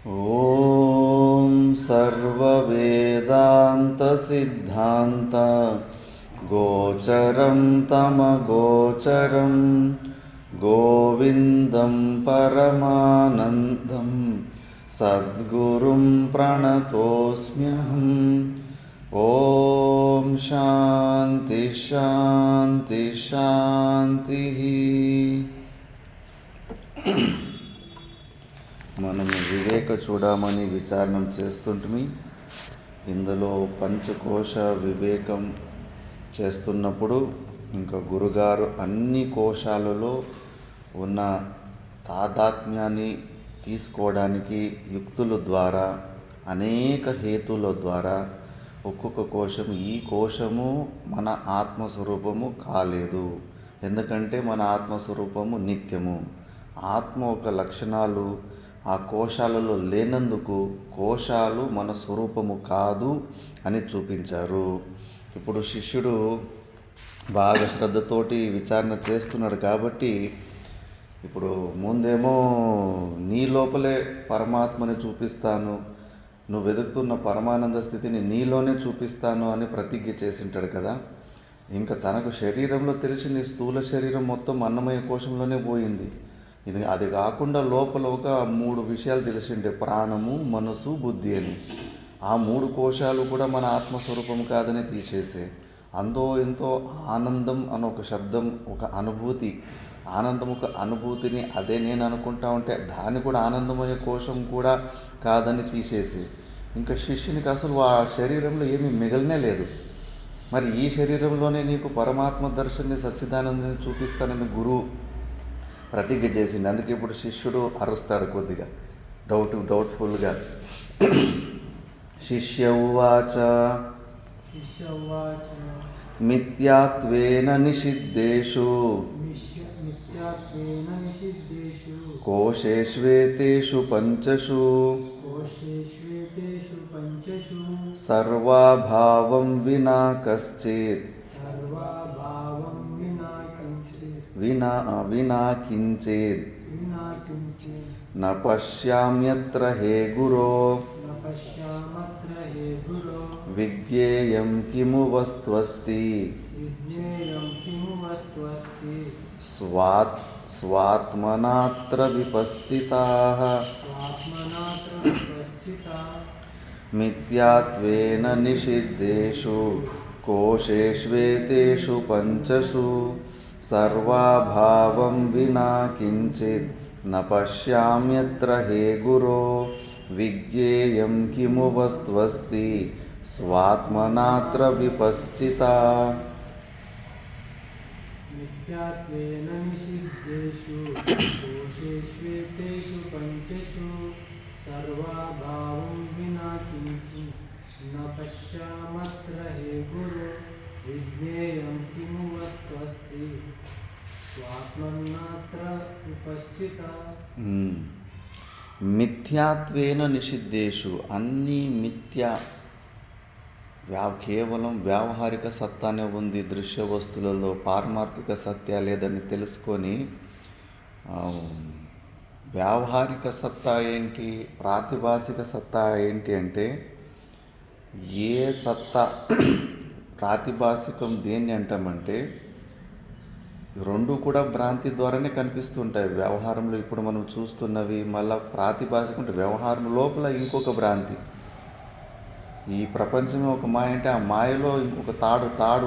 ఓం సర్వవేదాంతసిద్ధాంత గోచరం తమగోచరం గోవిందం పరమానందం సద్గురుం ప్రణతోస్మ్యహం. ఓం శాంతి శాంతి శాంతి. మనము వివేక చూడమని విచారణం చేస్తుంటిమి. ఇందులో పంచకోశ వివేకం చేస్తున్నప్పుడు ఇంకా గురుగారు అన్ని కోశాలలో ఉన్న తాదాత్మ్యాన్ని తీసుకోవడానికి యుక్తుల ద్వారా అనేక హేతుల ద్వారా ఒక్కొక్క కోశం ఈ కోశము మన ఆత్మస్వరూపము కాలేదు, ఎందుకంటే మన ఆత్మస్వరూపము నిత్యము. ఆత్మ ఒక లక్షణాలు ఆ కోశాలలో లేనందుకు కోశాలు మన స్వరూపము కాదు అని చూపించారు. ఇప్పుడు శిష్యుడు బాగా శ్రద్ధతోటి విచారణ చేస్తున్నాడు కాబట్టి ఇప్పుడు ముందేమో నీ లోపలే పరమాత్మని చూపిస్తాను, నువ్వు వెతుకుతున్న పరమానంద స్థితిని నీలోనే చూపిస్తాను అని ప్రతిజ్ఞ చేసింటాడు కదా. ఇంకా తనకు శరీరంలో తెలిసిన స్థూల శరీరం మొత్తం అన్నమయ కోశంలోనే పోయింది. అది కాకుండా లోపల ఒక 3 విషయాలు తెలిసిండే, ప్రాణము, మనసు, బుద్ధి అని. ఆ 3 కోశాలు కూడా మన ఆత్మస్వరూపం కాదని తీసేసే అందో ఎంతో ఆనందం అని ఒక శబ్దం, ఒక అనుభూతి, ఆనందం ఒక అనుభూతిని అదే నేను అనుకుంటా ఉంటే దాన్ని కూడా ఆనందమయ కోశం కూడా కాదని తీసేసి ఇంకా శిష్యునికి అసలు ఆ శరీరంలో ఏమీ మిగలనే లేదు. మరి ఈ శరీరంలోనే నీకు పరమాత్మ దర్శనాన్ని సచ్చిదానందాన్ని చూపిస్తానని గురువు ప్రతిజ్ఞ చేసిండు. అందుకే ఇప్పుడు శిష్యుడు అరుస్తాడు కొద్దిగా డౌట్ఫుల్గా. శిష్య ఉవాచ మిథ్యాత్వేన నిషిద్ధేషు కోశేష్వేతేషు పంచషు సర్వాభావం వినా కశ్చిత్ వినా కించిద్ న పశ్యామ్యత్ర హే గురో విజ్ఞేయం కిము వస్త్వస్తి స్వాత్మనాత్ర విపశ్చితాః మిథ్యాత్వేన నిషిద్ధేషు కోశేష్వేతేషు పంచషు సర్వాభావం వినా కించిత్ న పశ్యామ్యత్ర హే గురో విజ్ఞేయం కిము వస్త్వస్తి స్వాత్మనాత్ర విపశ్చితా. మిథ్యాత్వేన నిషిద్ధేషు కోశేష్వేతేషు పంచషు సర్వభావం వినా కించిత్ న పశ్యామ్యత్ర హే గురో విజ్ఞేయం కిము వస్త్వస్తి స్వాత్మనాత్ర విపశ్చితా. మిథ్యాత్వేన నిషిద్ధేషు, అన్నీ మిథ్య, కేవలం వ్యావహారిక సత్తానే ఉంది, దృశ్య వస్తువులలో పారమార్థిక సత్య లేదని తెలుసుకొని వ్యావహారిక సత్తా ఏంటి, ప్రాతిభాసిక సత్తా ఏంటి అంటే ఏ సత్తా ప్రాతిభాసికం దేన్ని అంటామంటే రెండు కూడా భ్రాంతి ద్వారానే కనిపిస్తుంటాయి వ్యవహారంలో. ఇప్పుడు మనం చూస్తున్నవి మళ్ళీ ప్రాతిభాసికం అంటే వ్యవహారం లోపల ఇంకొక భ్రాంతి. ఈ ప్రపంచమే ఒక మాయ అంటే ఆ మాయలో ఇంకొక తాడు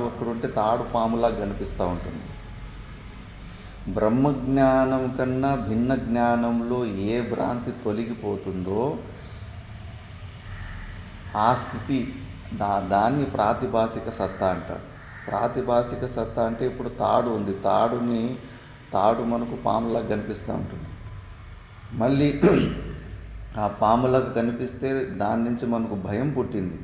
అక్కడ ఉంటే తాడు పాములా కనిపిస్తూ ఉంటుంది. బ్రహ్మజ్ఞానం కన్నా భిన్న జ్ఞానంలో ఏ భ్రాంతి తొలగిపోతుందో ఆ స్థితి దాన్ని ప్రాతిభాసిక సత్తా అంటారు. ప్రాతిభాసిక సత్తా అంటే ఇప్పుడు తాడు ఉంది, తాడు మనకు పాములా కనిపిస్తూ ఉంటుంది. మళ్ళీ ఆ పాములకు కనిపిస్తే దాని నుంచి మనకు భయం పుట్టింది.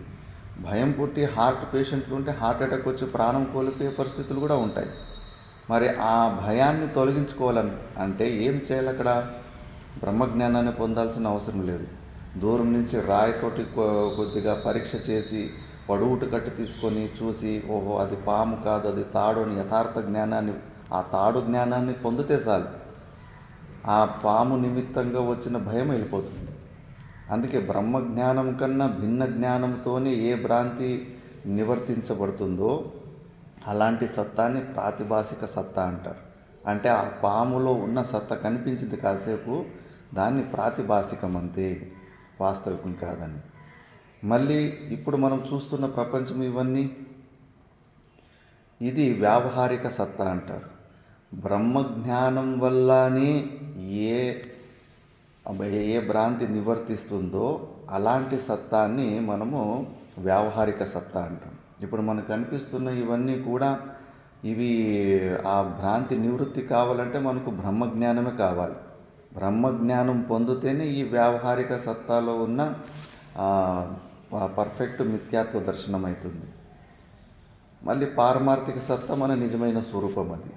భయం పుట్టి హార్ట్ పేషెంట్లు ఉంటే హార్ట్ అటాక్ వచ్చి ప్రాణం కోల్పోయే పరిస్థితులు కూడా ఉంటాయి. మరి ఆ భయాన్ని తొలగించుకోవాలని అంటే ఏం చేయాలి? అక్కడ బ్రహ్మజ్ఞానాన్ని పొందాల్సిన అవసరం లేదు. దూరం నుంచి రాయితోటి కొద్దిగా పరీక్ష చేసి పడుగుటు కట్టి తీసుకొని చూసి ఓహో అది పాము కాదు అది తాడు అని యథార్థ జ్ఞానాన్ని, ఆ తాడు జ్ఞానాన్ని పొందితే చాలు ఆ పాము నిమిత్తంగా వచ్చిన భయం వెళ్ళిపోతుంది. అందుకే బ్రహ్మజ్ఞానం కన్నా భిన్న జ్ఞానంతోనే ఏ భ్రాంతి నివర్తించబడుతుందో అలాంటి సత్తాన్ని ప్రాతిభాసిక సత్తా అంటారు. అంటే ఆ పాములో ఉన్న సత్తా కనిపించింది కాసేపు, దాన్ని ప్రాతిభాసికం అంతే, వాస్తవికం కాదని. మళ్ళీ ఇప్పుడు మనం చూస్తున్న ప్రపంచం ఇవన్నీ ఇది వ్యావహారిక సత్తా అంటారు. బ్రహ్మజ్ఞానం వల్లనే ఏ భ్రాంతి నివర్తిస్తుందో అలాంటి సత్తాన్ని మనము వ్యావహారిక సత్తా అంటాం. ఇప్పుడు మనకు కనిపిస్తున్న ఇవన్నీ కూడా ఇవి ఆ భ్రాంతి నివృత్తి కావాలంటే మనకు బ్రహ్మజ్ఞానమే కావాలి. బ్రహ్మజ్ఞానం పొందితేనే ఈ వ్యావహారిక సత్తాలో ఉన్న పర్ఫెక్ట్ మిథ్యాత్వ దర్శనం అవుతుంది. మళ్ళీ పారమార్థిక సత్తా మన నిజమైన స్వరూపం అది.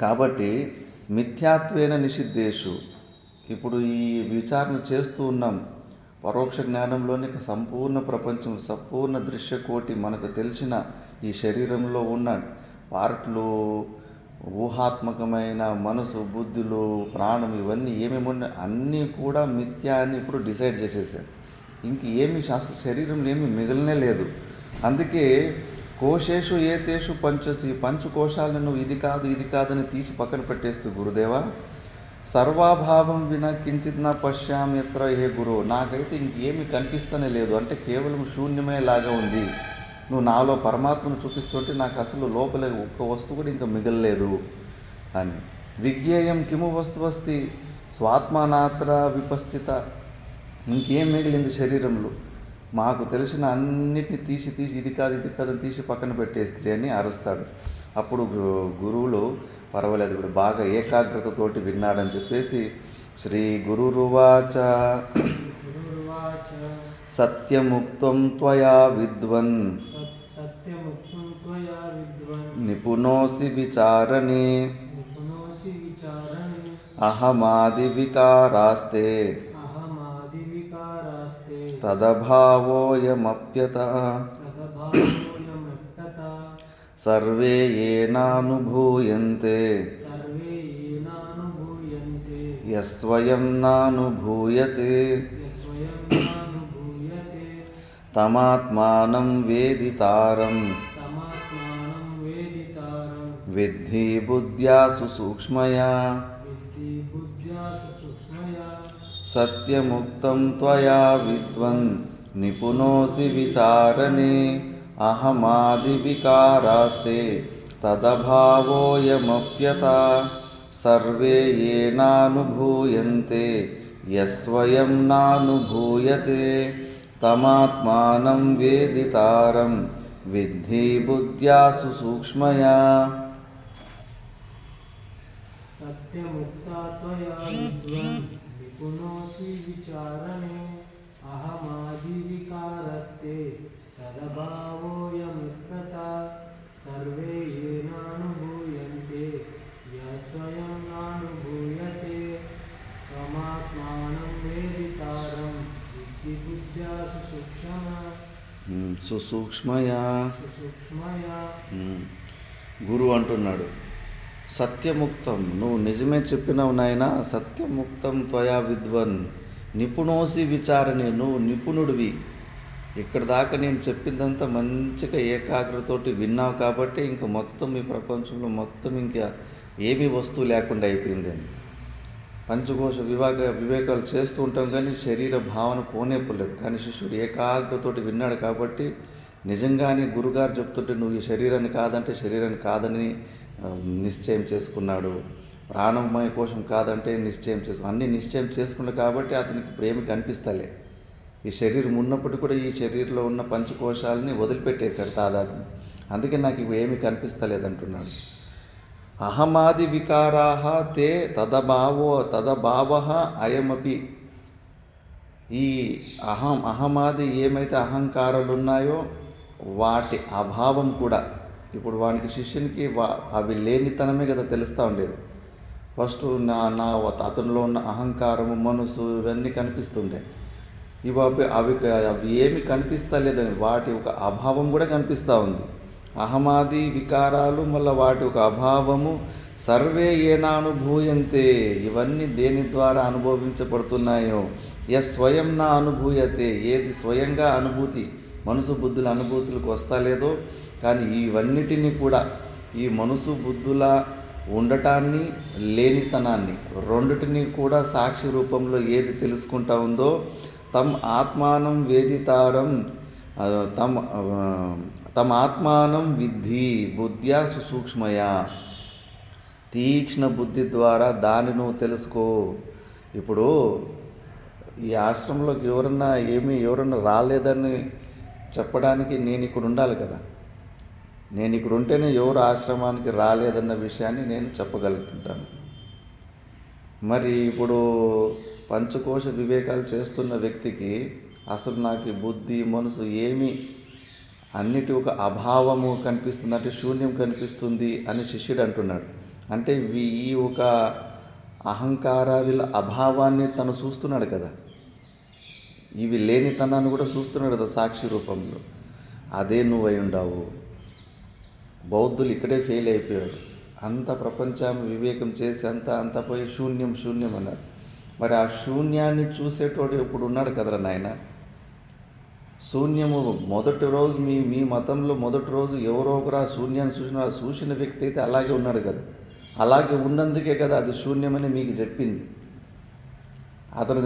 కాబట్టి మిథ్యాత్వేన నిషిద్ధేషు, ఇప్పుడు ఈ విచారణ చేస్తూ ఉన్నాం. పరోక్ష జ్ఞానంలోని సంపూర్ణ ప్రపంచం, సంపూర్ణ దృశ్యకోటి, మనకు తెలిసిన ఈ శరీరంలో ఉన్న పార్ట్లు, ఊహాత్మకమైన మనసు, బుద్ధులు, ప్రాణం, ఇవన్నీ ఏమేమి ఉన్నాయి అన్నీ కూడా మిథ్యా అని ఇప్పుడు డిసైడ్ చేసేసారు. ఇంక ఏమి శరీరంలో ఏమీ మిగిలినే లేదు. అందుకే కోశేషు ఏతేషు పంచసు, ఈ పంచకోశాలను ఇది కాదు ఇది కాదని తీసి పక్కన పెట్టేస్తూ, గురుదేవా సర్వాభావం విన కించిత్ నా పశ్యామి యత్ర హే గురు, నాకైతే ఇంకేమీ కనిపిస్తూనే లేదు, అంటే కేవలం శూన్యమే లాగా ఉంది. నువ్వు నాలో పరమాత్మను చూపిస్తుంటే నాకు అసలు లోపల ఒక్క వస్తువు కూడా ఇంకా మిగలలేదు అని. విజ్ఞేయం కిము వస్తువస్తి స్వాత్మానాత్ర విపశ్చిత, ఇంకేం మిగిలింది శరీరంలో? మాకు తెలిసిన అన్నిటిని తీసి ఇది కాదు అని తీసి పక్కన పెట్టేస్త్రీ అని అరుస్తాడు. అప్పుడు గురువులు పర్వాలేదు, ఇప్పుడు బాగా ఏకాగ్రతతోటి విన్నాడని చెప్పేసి శ్రీ గురురువాచ సత్యముక్తం త్వయా విద్వన్ నిపుణోసి విచారణే అహమాది వికారాస్తే తదభావోయమప్యతః సర్వే ఏనానుభూయంతే యస్వయం నానుభూయతే తమాత్మానం వేదితారం విద్ధి బుద్ధ్యా సుసూక్ష్మయా సత్యముక్తం త్వయా విద్వన్ నిపుణోసి విచారణే అహమాది వికారాస్తే తదభావోయమప్యతః సర్వే ఏనానుభూయంతే యస్వయం నానుభూయతే తమాత్మానం వేదితారం విద్ధి బుద్ధ్యా సుసూక్ష్మయా. సత్యముక్తా త్వయా విద్వన్ నిపుణోసి విచారణే అహమాది వికారస్తే తదభావోయమప్యతః సర్వే ఏనానుభూయంతే యస్వయం నానుభూయతే తమాత్మానం వేదితారం విద్ధి బుద్ధ్యా సుసూక్ష్మయా. గురు అంటున్నాడు సత్యముక్తం, నువ్వు నిజమే చెప్పినావు నాయన. సత్యముక్తం త్వయా విద్వన్ నిపుణోసి విచారణి, నువ్వు నిపుణుడివి. ఇక్కడ దాకా నేను చెప్పిందంతా మంచిగా ఏకాగ్రతతోటి విన్నావు కాబట్టి ఇంక మొత్తం ఈ ప్రపంచంలో మొత్తం ఇంకా ఏమీ వస్తువు లేకుండా అయిపోయిందని. పంచకోశ వివేకాలు చేస్తూ ఉంటాం కానీ శరీర భావన పోలేదు. కానీ శిష్యుడు ఏకాగ్రతతోటి విన్నాడు కాబట్టి నిజంగానే గురుగారు చెప్తుంటే నువ్వు ఈ శరీరాన్ని కాదంటే శరీరాన్ని కాదని నిశ్చయం చేసుకున్నాడు. ప్రాణమయ కోశం కాదంటే అన్నీ నిశ్చయం చేసుకున్నాడు కాబట్టి అతనికి ఇప్పుడు ఏమి కనిపిస్తలే. ఈ శరీరం ఉన్నప్పటికీ కూడా ఈ శరీరంలో ఉన్న పంచకోశాలని వదిలిపెట్టేశాడు తాదాత్మ. అందుకే నాకు ఇవి ఏమి కనిపిస్తలేదంటున్నాడు. అహమాది వికారాః తే తదభావః అయమపి. ఈ అహమాది ఏమైతే అహంకారాలు ఉన్నాయో వాటి అభావం కూడా ఇప్పుడు వానికి శిష్యునికి అవి లేనితనమే కదా తెలుస్తూ ఉండేది. ఫస్ట్ అతనిలో ఉన్న అహంకారము, మనసు ఇవన్నీ కనిపిస్తుండే. అవి ఏమి కనిపిస్తలేదని వాటి ఒక అభావం కూడా కనిపిస్తూ ఉంది. అహమాది వికారాలు మళ్ళీ వాటి ఒక అభావము. సర్వే ఏనానుభూయంతే, ఇవన్నీ దేని ద్వారా అనుభవించబడుతున్నాయో స్వయం నా అనుభూయతే, ఏది స్వయంగా అనుభూతి మనసు బుద్ధుల అనుభూతులకు వస్తలేదో, కానీ ఇవన్నిటినీ కూడా ఈ మనసు బుద్ధుల ఉండటాన్ని లేనితనాన్ని రెండిటిని కూడా సాక్షి రూపంలో ఏది తెలుసుకుంటా ఉందో తమ్ ఆత్మానం వేదితారం తమ ఆత్మానం విద్ధి బుద్ధ్యా సుసూక్ష్మయా, తీక్ష్ణ బుద్ధి ద్వారా దాన్ని నువ్వు తెలుసుకో. ఇప్పుడు ఈ ఆశ్రమంలోకి ఎవరన్నా రాలేదని చెప్పడానికి నేను ఇక్కడ ఉండాలి కదా. నేను ఇక్కడ ఉంటేనే ఎవరు ఆశ్రమానికి రాలేదన్న విషయాన్ని నేను చెప్పగలుగుతుంటాను. మరి ఇప్పుడు పంచకోశ వివేకాలు చేస్తున్న వ్యక్తికి అసలు నాకు ఈ బుద్ధి మనసు ఏమి అన్నిటి ఒక అభావము కనిపిస్తుంది, అంటే శూన్యం కనిపిస్తుంది అని శిష్యుడు అంటున్నాడు. అంటే ఈ ఒక అహంకారాదిల అభావాన్ని తను చూస్తున్నాడు కదా, ఇవి లేనితనాన్ని కూడా చూస్తున్నాడు కదా సాక్షి రూపంలో. అదే నువ్వై ఉండావు. బౌద్ధులు ఇక్కడే ఫెయిల్ అయిపోయారు. అంత ప్రపంచం వివేకం చేసి అంత పోయి శూన్యం శూన్యం అన్నారు. మరి ఆ శూన్యాన్ని చూసేటోడు ఇప్పుడు ఉన్నాడు కదరా నాయన. శూన్యము మొదటి రోజు మీ మతంలో మొదటి రోజు ఎవరో ఒకరు ఆ శూన్యాన్ని చూసిన వ్యక్తి అయితే అలాగే ఉన్నాడు కదా. అలాగే ఉన్నందుకే కదా అది శూన్యమని మీకు చెప్పింది. అతను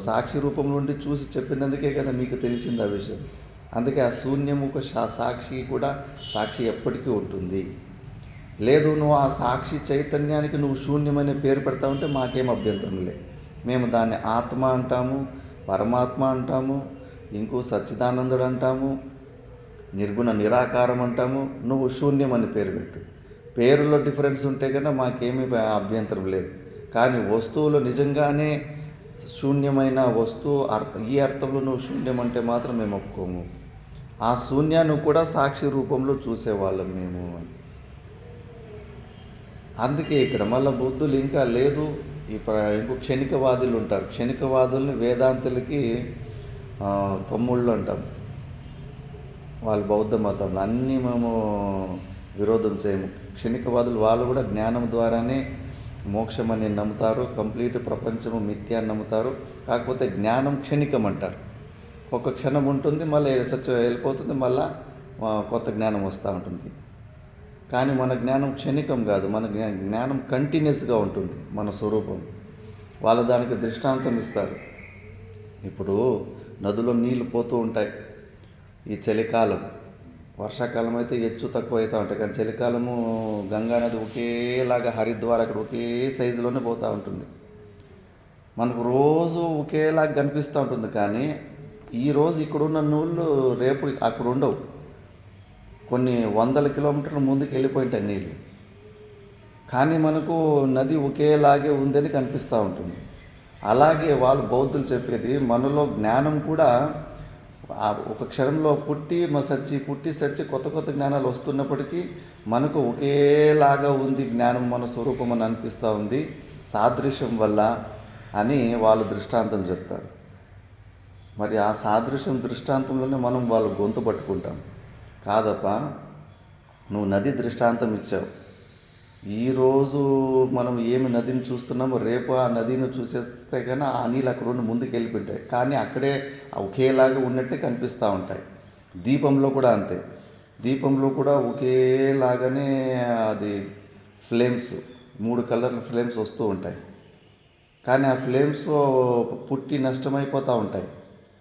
సాక్షి రూపంలో ఉండి చూసి చెప్పినందుకే కదా మీకు తెలిసింది ఆ విషయం. అందుకే ఆ శూన్యము ఒక సాక్షి కూడా సాక్షి ఎప్పటికీ ఉంటుంది. లేదు నువ్వు ఆ సాక్షి చైతన్యానికి నువ్వు శూన్యమనే పేరు పెడతా ఉంటే మాకేం అభ్యంతరం లేదు. మేము దాన్ని ఆత్మ అంటాము, పరమాత్మ అంటాము, ఇంకో సచ్చిదానందుడు అంటాము, నిర్గుణ నిరాకారం అంటాము. నువ్వు శూన్యం అని పేరు పెట్టు. పేరులో డిఫరెన్స్ ఉంటే కన్నా మాకేమీ అభ్యంతరం లేదు. కానీ వస్తువులు నిజంగానే శూన్యమైన వస్తువు ఈ అర్థంలో నువ్వు శూన్యం అంటే మాత్రం మేము ఒప్పుకోము. ఆ శూన్యాన్ని కూడా సాక్షి రూపంలో చూసేవాళ్ళం మేము అని. అందుకే ఇక్కడ మళ్ళీ బుద్ధులు ఇంకా లేదు, ఇంకో క్షణికవాదులు ఉంటారు. క్షణికవాదుల్ని వేదాంతులకి తమ్ముళ్ళు అంటాం. వాళ్ళు బౌద్ధ మతంలో అన్నీ మేము విరోధం చేయము. క్షణికవాదులు వాళ్ళు కూడా జ్ఞానం ద్వారానే మోక్షం అని నమ్ముతారు. కంప్లీట్ ప్రపంచము మిథ్య అని నమ్ముతారు. కాకపోతే జ్ఞానం క్షణికం అంటారు. ఒక క్షణం ఉంటుంది, మళ్ళీ వెళ్ళిపోతుంది, మళ్ళీ కొత్త జ్ఞానం వస్తూ ఉంటుంది. కానీ మన జ్ఞానం క్షణికం కాదు, మన జ్ఞానం కంటిన్యూస్గా ఉంటుంది మన స్వరూపం. వాళ్ళు దానికి దృష్టాంతం ఇస్తారు. ఇప్పుడు నదిలో నీళ్ళు పోతూ ఉంటాయి. ఈ చలికాలం, వర్షాకాలం అయితే హెచ్చు తక్కువ అవుతూ ఉంటాయి. కానీ చలికాలము గంగా నది ఒకేలాగా హరిద్వార్ అక్కడ ఒకే సైజులోనే పోతూ ఉంటుంది. మనకు రోజు ఒకేలాగా కనిపిస్తూ ఉంటుంది. కానీ ఈరోజు ఇక్కడున్న నీళ్ళు రేపు అక్కడ ఉండవు. కొన్ని 100 కిలోమీటర్ల ముందుకు వెళ్ళిపోయింటాయి నీళ్ళు. కానీ మనకు నది ఒకేలాగే ఉందని కనిపిస్తూ ఉంటుంది. అలాగే వాళ్ళు బౌద్ధులు చెప్పేది మనలో జ్ఞానం కూడా ఒక క్షణంలో పుట్టి సచ్చి కొత్త కొత్త జ్ఞానాలు వస్తున్నప్పటికీ మనకు ఒకేలాగా ఉంది జ్ఞానం, మన స్వరూపం అని అనిపిస్తూ ఉంది సాదృశ్యం వల్ల అని వాళ్ళు దృష్టాంతం చెప్తారు. మరి ఆ సాదృశ్యం దృష్టాంతంలోనే మనం వాళ్ళు గొంతు పట్టుకుంటాం. కాదప్ప, నువ్వు నది దృష్టాంతం ఇచ్చావు. ఈరోజు మనం ఏమి నదిని చూస్తున్నామో రేపు ఆ నదిని చూసేస్తే కానీ ఆ నీళ్ళు అక్కడ ఉండి ముందుకు వెళ్ళిపోయింటాయి. కానీ అక్కడే ఒకేలాగా ఉన్నట్టే కనిపిస్తూ ఉంటాయి. దీపంలో కూడా అంతే. దీపంలో కూడా ఒకేలాగానే అది ఫ్లేమ్స్ 3 కలర్ల ఫ్లేమ్స్ వస్తూ ఉంటాయి. కానీ ఆ ఫ్లేమ్స్ పుట్టి నష్టమైపోతూ ఉంటాయి.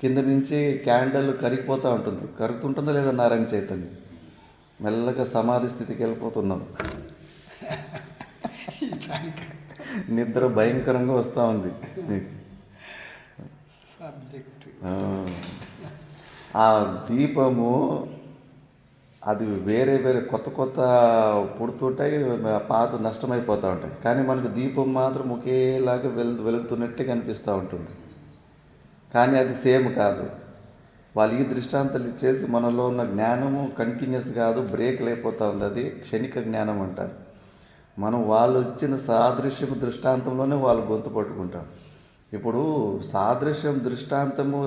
కింద నుంచి క్యాండిల్ కరిగిపోతూ ఉంటుంది. కరుగుతుంటుందా లేదా నారాయణ చైతన్యం? మెల్లగా సమాధి స్థితికి వెళ్ళిపోతున్నాం. నిద్ర భయంకరంగా వస్తూ ఉంది. ఆ దీపము అది వేరే కొత్త పుడుతుంటాయి, పాత నష్టమైపోతూ ఉంటాయి. కానీ మనకు దీపం మాత్రం ఒకేలాగా వెలుగుతున్నట్టే కనిపిస్తూ ఉంటుంది. కానీ అది సేమ్ కాదు. వాళ్ళు ఈ దృష్టాంతాలు ఇచ్చేసి మనలో ఉన్న జ్ఞానము కంటిన్యూస్ కాదు, బ్రేక్లు అయిపోతూ ఉంది. అది క్షణిక జ్ఞానం అంటారు. మనం వాళ్ళు ఇచ్చిన సాదృశ్యం దృష్టాంతంలోనే వాళ్ళు గొంతు పట్టుకుంటాం. ఇప్పుడు సాదృశ్యం దృష్టాంతము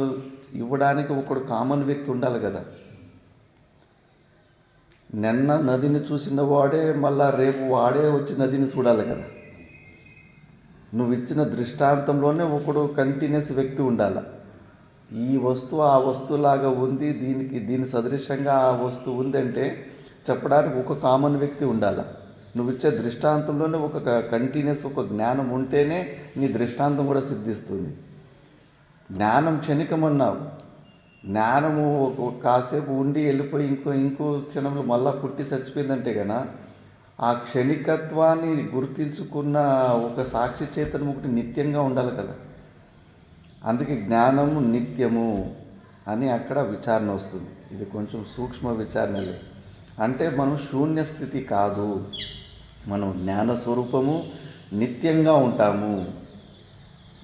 ఇవ్వడానికి ఒకడు కామన్ వ్యక్తి ఉండాలి కదా. నిన్న నదిని చూసిన వాడే మళ్ళా రేపు వాడే వచ్చి నదిని చూడాలి కదా. నువ్వు ఇచ్చిన దృష్టాంతంలోనే ఒకడు కంటిన్యూస్ వ్యక్తి ఉండాలి. ఈ వస్తువు ఆ వస్తువులాగా ఉంది, దీని సదృశ్యంగా ఆ వస్తువు ఉందంటే చెప్పడానికి ఒక కామన్ వ్యక్తి ఉండాలి. నువ్వు ఇచ్చే దృష్టాంతంలోనే ఒక కంటిన్యూస్ ఒక జ్ఞానం ఉంటేనే నీ దృష్టాంతం కూడా సిద్ధిస్తుంది. జ్ఞానం క్షణికమన్నావు, జ్ఞానము కాసేపు ఉండి వెళ్ళిపోయి ఇంకో క్షణంలో మళ్ళా పుట్టి చచ్చిపోయిందంటే కనుక ఆ క్షణికత్వాన్ని గుర్తించుకున్న ఒక సాక్షి చైతన్యం ఒకటి నిత్యంగా ఉండాలి కదా. అందుకే జ్ఞానము నిత్యము అని అక్కడ విచారణ వస్తుంది. ఇది కొంచెం సూక్ష్మ విచారణలే. అంటే మనం శూన్య స్థితి కాదు, మనం జ్ఞాన స్వరూపము నిత్యంగా ఉంటాము.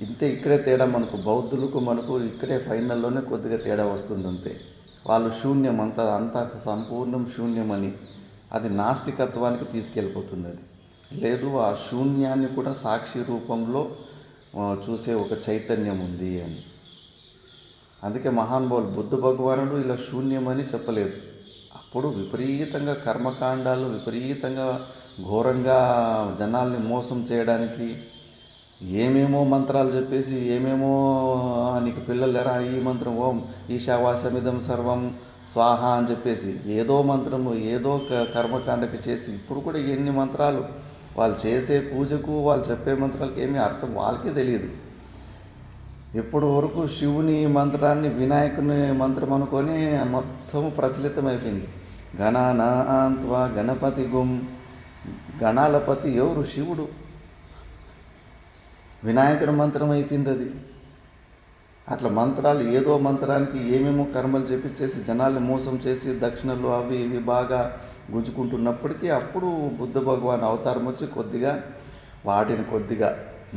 ఇంతే, ఇక్కడే తేడా మనకు బౌద్ధులకు మనకు ఇక్కడే ఫైనల్లోనే కొద్దిగా తేడా వస్తుంది అంతే. వాళ్ళు శూన్యం అంతా సంపూర్ణం శూన్యమని అది నాస్తికత్వానికి తీసుకెళ్ళిపోతుంది. అది లేదు, ఆ శూన్యాన్ని కూడా సాక్షి రూపంలో చూసే ఒక చైతన్యం ఉంది అని. అందుకే మహానుభావులు బుద్ధ భగవానుడు ఇలా శూన్యమని చెప్పలేదు. అప్పుడు విపరీతంగా కర్మకాండాలు విపరీతంగా ఘోరంగా జనాల్ని మోసం చేయడానికి ఏమేమో మంత్రాలు చెప్పేసి ఏమేమో నీకు పిల్లలు ఎరా ఈ మంత్రం ఓం ఈశావాసమిదం సర్వం స్వాహ అని చెప్పేసి ఏదో మంత్రము ఏదో కర్మకాండకి చేసి ఇప్పుడు కూడా ఎన్ని మంత్రాలు వాళ్ళు చేసే పూజకు వాళ్ళు చెప్పే మంత్రాలకి ఏమీ అర్థం వాళ్ళకే తెలియదు. ఇప్పటి వరకు శివుని మంత్రాన్ని వినాయకుని మంత్రం అనుకొని మొత్తం ప్రచలితమైపోయింది. గణానాన్త్వా గణపతి గుం, గణాలపతి ఎవరు? శివుడు. వినాయకుని మంత్రం అయిపోయింది అది. అట్లా మంత్రాలు ఏదో మంత్రానికి ఏమేమో కర్మలు చేపించేసి జనాల్ని మోసం చేసి దక్షిణలు అవి ఇవి బాగా గుంజుకుంటున్నప్పటికీ అప్పుడు బుద్ధ భగవాన్ అవతారం వచ్చి కొద్దిగా వాటిని కొద్దిగా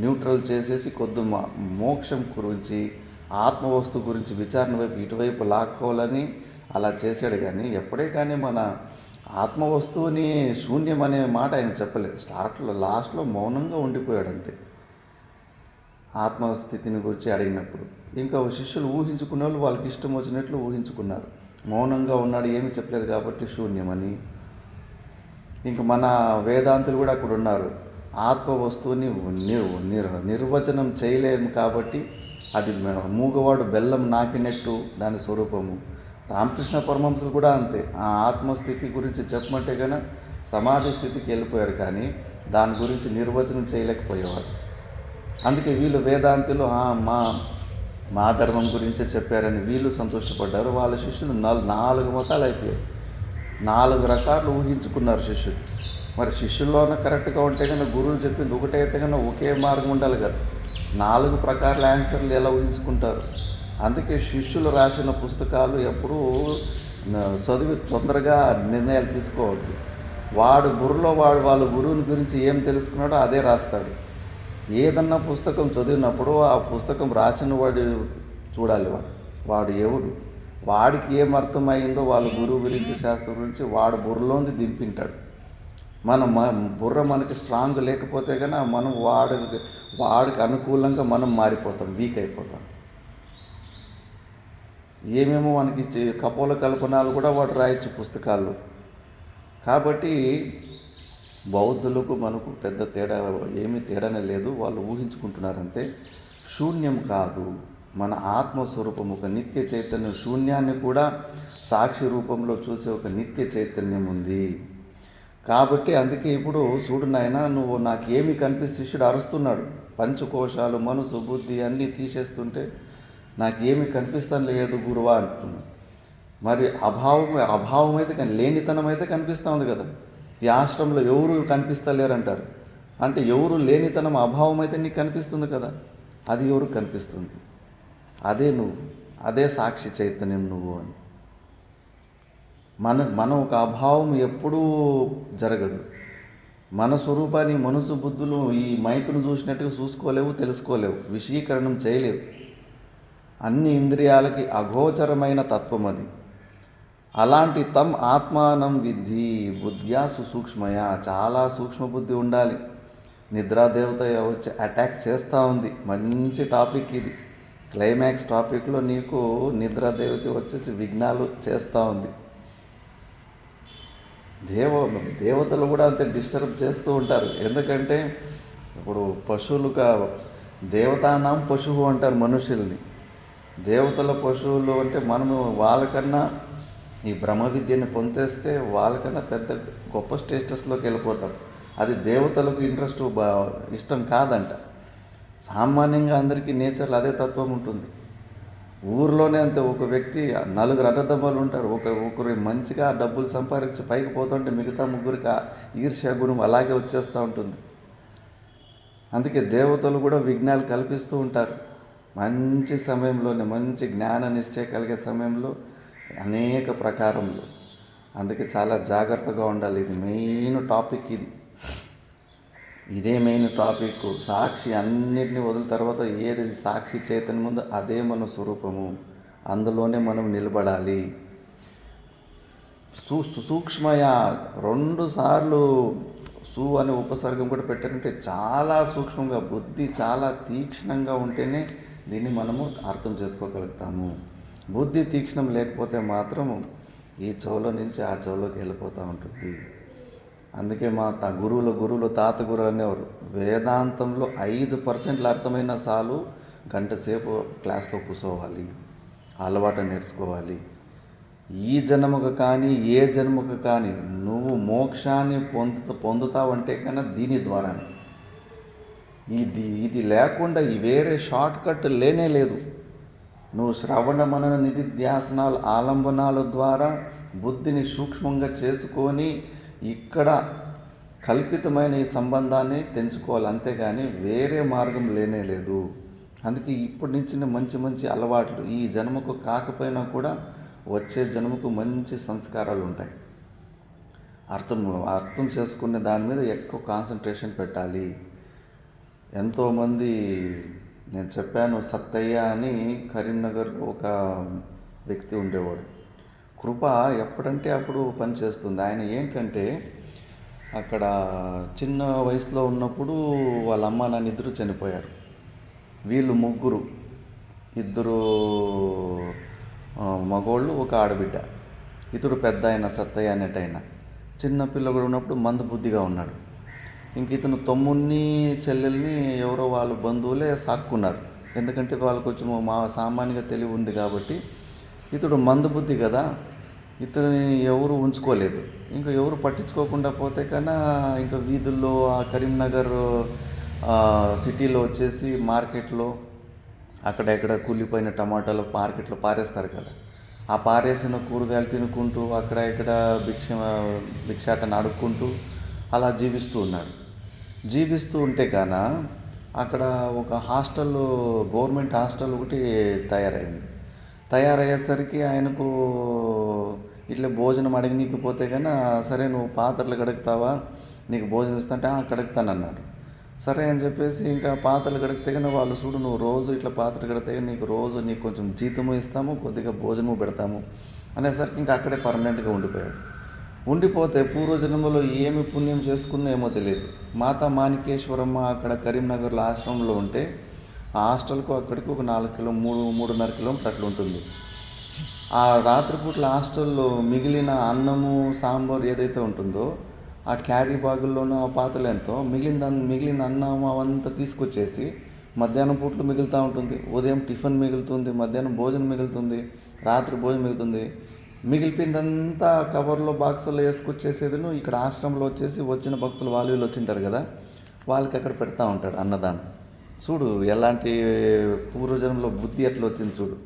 న్యూట్రల్ చేసేసి కొద్ది మోక్షం గురించి ఆత్మవస్తు గురించి విచారణ వైపు ఇటువైపు లాక్కోవాలని అలా చేశాడు. కానీ ఎప్పుడే కానీ మన ఆత్మవస్తువుని శూన్యం అనే మాట ఆయన చెప్పలేదు. లాస్ట్లో మౌనంగా ఉండిపోయాడు అంతే. ఆత్మస్థితిని గురించి అడిగినప్పుడు ఇంకా శిష్యులు ఊహించుకునే వాళ్ళు వాళ్ళకి ఇష్టం వచ్చినట్లు ఊహించుకున్నారు. మౌనంగా ఉన్నాడు, ఏమీ చెప్పలేదు కాబట్టి శూన్యమని. ఇంకా మన వేదాంతులు కూడా అక్కడ ఉన్నారు. ఆత్మ వస్తువుని నిర్వచనం చేయలేము కాబట్టి అది మూగవాడు బెల్లం నాకినట్టు దాని స్వరూపము. రామకృష్ణ పరమహంసులు కూడా అంతే. ఆ ఆత్మస్థితి గురించి చెప్పమంటే కనుక సమాధి స్థితికి వెళ్ళిపోయారు, కానీ దాని గురించి నిర్వచనం చేయలేకపోయేవారు. అందుకే వీళ్ళు వేదాంతులు మా ధర్మం గురించే చెప్పారని వీళ్ళు సంతోషపడ్డారు. వాళ్ళ శిష్యులు 4 మతాలు అయిపోయాయి. 4 రకాలు ఊహించుకున్నారు శిష్యులు. మరి శిష్యుల్లోనే కరెక్ట్గా ఉంటే కన్నా గురువు చెప్పింది ఒకటే అయితే కన్నా ఒకే మార్గం ఉండాలి కదా. 4 ప్రకారాల ఆన్సర్లు ఎలా ఊహించుకుంటారు? అందుకే శిష్యులు రాసిన పుస్తకాలు ఎప్పుడూ చదివి తొందరగా నిర్ణయాలు తీసుకోవద్దు. వాడు బుర్రలో వాళ్ళ గురువుని గురించి ఏం తెలుసుకున్నాడో అదే రాస్తాడు. ఏదన్నా పుస్తకం చదివినప్పుడు ఆ పుస్తకం రాసిన వాడు చూడాలి. వాడు ఎవడు, వాడికి ఏం అర్థమైందో వాళ్ళ గురువు గురించి శాస్త్రం గురించి వాడు బుర్రలోంది దింపింటాడు. బుర్ర మనకి స్ట్రాంగ్ లేకపోతే కనుక మనం వాడికి అనుకూలంగా మనం మారిపోతాం, వీక్ అయిపోతాం. ఏమేమో మనకి కపోల కల్పనలు కూడా వాడు రాయొచ్చు పుస్తకాల్లో. కాబట్టి బౌద్ధులకు మనకు పెద్ద తేడా ఏమీ తేడానే లేదు. వాళ్ళు ఊహించుకుంటున్నారంతే. శూన్యం కాదు, మన ఆత్మస్వరూపం ఒక నిత్య చైతన్యం. శూన్యాన్ని కూడా సాక్షి రూపంలో చూసే ఒక నిత్య చైతన్యం ఉంది. కాబట్టి అందుకే ఇప్పుడు చూడు నాయనా, నువ్వు నాకేమి కనిపిస్తే అరుస్తున్నాడు. పంచకోశాలు మనసు బుద్ధి అన్నీ తీసేస్తుంటే నాకేమి కనిపిస్తాను లేదు గురువా అంటున్నాడు. మరి అభావం అయితే కానీ లేనితనం అయితే కనిపిస్తూ ఉంది కదా. ఈ ఆశ్రమంలో ఎవరు కనిపిస్తలేరంటారు అంటే ఎవరు లేనితనం అభావం అయితే నీకు కనిపిస్తుంది కదా. అది ఎవరు కనిపిస్తుంది? అదే నువ్వు, అదే సాక్షి చైతన్యం నువ్వు అని. మన ఒక అభావం ఎప్పుడూ జరగదు. మన స్వరూపాన్ని మనసు బుద్ధులు ఈ మైకును చూసినట్టుగా చూసుకోలేవు, తెలుసుకోలేవు, విషయీకరణం చేయలేవు. అన్ని ఇంద్రియాలకి అగోచరమైన తత్వం అది. అలాంటి తమ్ ఆత్మానం విద్ధి బుద్ధ్యా సుసూక్ష్మయ, చాలా సూక్ష్మ బుద్ధి ఉండాలి. నిద్రాదేవత వచ్చి అటాక్ చేస్తూ ఉంది. మంచి టాపిక్ ఇది. క్లైమాక్స్ టాపిక్లో నీకు నిద్రాదేవత వచ్చేసి విఘ్నాలు చేస్తూ ఉంది. దేవతలు కూడా అంతే డిస్టర్బ్ చేస్తూ ఉంటారు. ఎందుకంటే ఇప్పుడు పశువులుగా దేవతానాం పశువు అంటారు మనుషుల్ని. దేవతల పశువులు అంటే మనము వాళ్ళకన్నా ఈ బ్రహ్మ విద్యని పొందేస్తే వాళ్ళకన్నా పెద్ద గొప్ప స్టేటస్లోకి వెళ్ళిపోతాం. అది దేవతలకు ఇష్టం కాదంట. సామాన్యంగా అందరికీ నేచర్లో అదే తత్వం ఉంటుంది. ఊర్లోనే అంతే, ఒక వ్యక్తి నలుగురు అన్నదమ్ములు ఉంటారు. ఒకరు మంచిగా డబ్బులు సంపాదించి పైకి పోతుంటే మిగతా ముగ్గురికి ఈర్ష్య గుణం అలాగే వచ్చేస్తూ ఉంటుంది. అందుకే దేవతలు కూడా విఘ్నాలు కల్పిస్తూ ఉంటారు. మంచి సమయంలోనే, మంచి జ్ఞాన నిశ్చయ కలిగే సమయంలో అనేక ప్రకారంలో. అందుకే చాలా జాగ్రత్తగా ఉండాలి. ఇది మెయిన్ టాపిక్. ఇదే మెయిన్ టాపిక్. సాక్షి అన్నిటిని వదిలిన తర్వాత ఏది సాక్షి చైతన్యం ఉందో అదే మన స్వరూపము. అందులోనే మనం నిలబడాలి. సూక్ష్మయ 2 సార్లు అనే ఉపసర్గం కూడా పెట్టారంటే చాలా సూక్ష్మంగా, బుద్ధి చాలా తీక్షణంగా ఉంటేనే దీన్ని మనము అర్థం చేసుకోగలుగుతాము. బుద్ధి తీక్షణం లేకపోతే మాత్రము ఈ చెవులో నుంచి ఆ చెవులోకి వెళ్ళిపోతూ ఉంటుంది. అందుకే మా గురువులు తాత గురువులు అనేవారు, వేదాంతంలో 5% అర్థమైన చాలు గంట సేపు క్లాస్లో కూర్చోవాలి, అలవాటు నేర్చుకోవాలి. ఈ జన్మకు కానీ ఏ జన్మకు కానీ నువ్వు మోక్షాన్ని పొందుతావంటే కన్నా దీని ద్వారానే. ఇది లేకుండా వేరే షార్ట్ కట్ లేనే లేదు. నువ్వు శ్రవణ మనన నిధిధ్యాసనాలు ఆలంబనాల ద్వారా బుద్ధిని సూక్ష్మంగా చేసుకొని ఇక్కడ కల్పితమైన ఈ సంబంధాన్ని తెంచుకోవాలి, అంతేగాని వేరే మార్గం లేనే లేదు. అందుకే ఇప్పటి నుంచి మంచి అలవాట్లు ఈ జన్మకు కాకపోయినా కూడా వచ్చే జన్మకు మంచి సంస్కారాలు ఉంటాయి. అర్థం చేసుకునే దాని మీద ఎక్కువ కాన్సన్ట్రేషన్ పెట్టాలి. ఎంతోమంది, నేను చెప్పాను, సత్తయ్య అని కరీంనగర్లో ఒక వ్యక్తి ఉండేవాడు. కృప ఎప్పుడంటే అప్పుడు పనిచేస్తుంది. ఆయన ఏంటంటే అక్కడ చిన్న వయసులో ఉన్నప్పుడు వాళ్ళ అమ్మ నాన్న ఇద్దరు చనిపోయారు. వీళ్ళు ముగ్గురు, 2 మగోళ్ళు, ఒక ఆడబిడ్డ. ఇతడు పెద్ద ఆయన సత్తయ్య అనేటైన. చిన్న పిల్లగాడు ఉన్నప్పుడు మందబుద్ధిగా ఉన్నాడు. ఇంక ఇతను తమ్ముడిని చెల్లెల్ని ఎవరో వాళ్ళ బంధువులే సాక్కున్నారు. ఎందుకంటే వాళ్ళకు కొంచెం సామాన్యంగా తెలివి ఉంది కాబట్టి. ఇతడు మందబుద్ధి కదా, ఇతని ఎవరు ఉంచుకోలేదు. ఇంకా ఎవరు పట్టించుకోకుండా పోతే కన్నా ఇంకా వీధుల్లో ఆ కరీంనగర్ సిటీలో వచ్చేసి మార్కెట్లో అక్కడ కూలిపోయిన టమాటాలు మార్కెట్లో పారేస్తారు కదా, ఆ పారేసిన కూరగాయలు తినుకుంటూ అక్కడ ఇక్కడ భిక్షాటన అడుక్కుంటూ అలా జీవిస్తూ ఉన్నాడు. జీవిస్తూ ఉంటే కాన అక్కడ ఒక హాస్టల్, గవర్నమెంట్ హాస్టల్ ఒకటి తయారయ్యేసరికి ఆయనకు ఇట్లా భోజనం అడిగినీకపోతే కన్నా, సరే నువ్వు పాత్రలు కడుగుతావా, నీకు భోజనం ఇస్తుంటే కడుగుతానన్నాడు. సరే అని చెప్పేసి ఇంకా పాత్రలు కడిగితే కన్నా వాళ్ళు, చూడు నువ్వు రోజు ఇట్లా పాత్రలు కడిగితే నీకు కొంచెం జీతము ఇస్తాము, కొద్దిగా భోజనము పెడతాము అనేసరికి ఇంకా అక్కడే పర్మనెంట్గా ఉండిపోయాడు. ఉండిపోతే పూర్వజన్మలో ఏమి పుణ్యం చేసుకున్నా ఏమో తెలియదు. మాతా మాణికేశ్వరమ్మ అక్కడ కరీంనగర్లో ఆశ్రమంలో ఉంటే ఆ హాస్టల్కు అక్కడికి ఒక 3.5 కిలోమీటర్ అట్లా ఉంటుంది. ఆ రాత్రిపూట్ల హాస్టల్లో మిగిలిన అన్నము సాంబార్ ఏదైతే ఉంటుందో ఆ క్యారీ బాగుల్లోనూ ఆ పాత్రలు ఎంతో మిగిలిన అన్నం అవంతా తీసుకొచ్చేసి మధ్యాహ్నం పూట్లు మిగులుతూ ఉంటుంది. ఉదయం టిఫిన్ మిగులుతుంది, మధ్యాహ్నం భోజనం మిగులుతుంది, రాత్రి భోజనం మిగులుతుంది. మిగిలిపోయిందంతా కవర్లో బాక్సుల్లో వేసుకొచ్చేసేదిను ఇక్కడ ఆశ్రమంలో వచ్చేసి వచ్చిన భక్తులు వీళ్ళు వచ్చింటారు కదా, వాళ్ళకి అక్కడ పెడతా ఉంటాడు అన్నదానం. చూడు ఎలాంటి పూర్వజన్మలో బుద్ధి ఎట్లా వచ్చింది చూడు.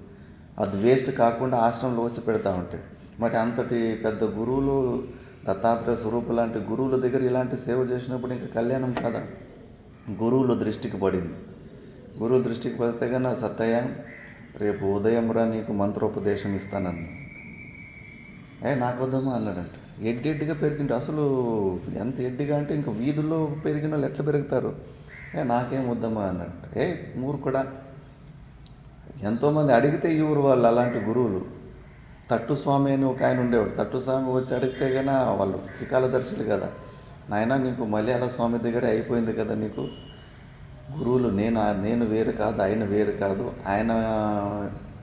అది వేస్ట్ కాకుండా ఆశ్రమంలో వచ్చి పెడతా ఉంటాయి. మరి అంతటి పెద్ద గురువులు, దత్తాత్రేయ స్వరూపు లాంటి గురువుల దగ్గర ఇలాంటి సేవ చేసినప్పుడు ఇంకా కళ్యాణం కదా. గురువుల దృష్టికి పడింది. గురువుల దృష్టికి పడితే కన్నా, సత్తయ్య రేపు ఉదయం రా నీకు మంత్రోపదేశం ఇస్తానన్నా. నాకు వద్దమ్మా అన్నాడంట. ఎడ్డిగా పెరిగిండు. అసలు ఎంత ఎడ్డిగా అంటే ఇంకా వీధుల్లో పెరిగిన వాళ్ళు ఎట్లా పెరుగుతారు. నాకేం వద్దమ్మా అన్నట్టు. మూర్ఖుడా, ఎంతోమంది అడిగితే ఇవ్వరు వాళ్ళు అలాంటి గురువులు. తట్టుస్వామి అని ఒక ఆయన ఉండేవాడు. తట్టుస్వామి వచ్చి అడిగితే కన్నా వాళ్ళు త్రికాలదర్శులు కదా, నాయన నీకు మలయాళ స్వామి దగ్గర అయిపోయింది కదా, నీకు గురువులు నేను వేరు కాదు, ఆయన వేరు కాదు, ఆయన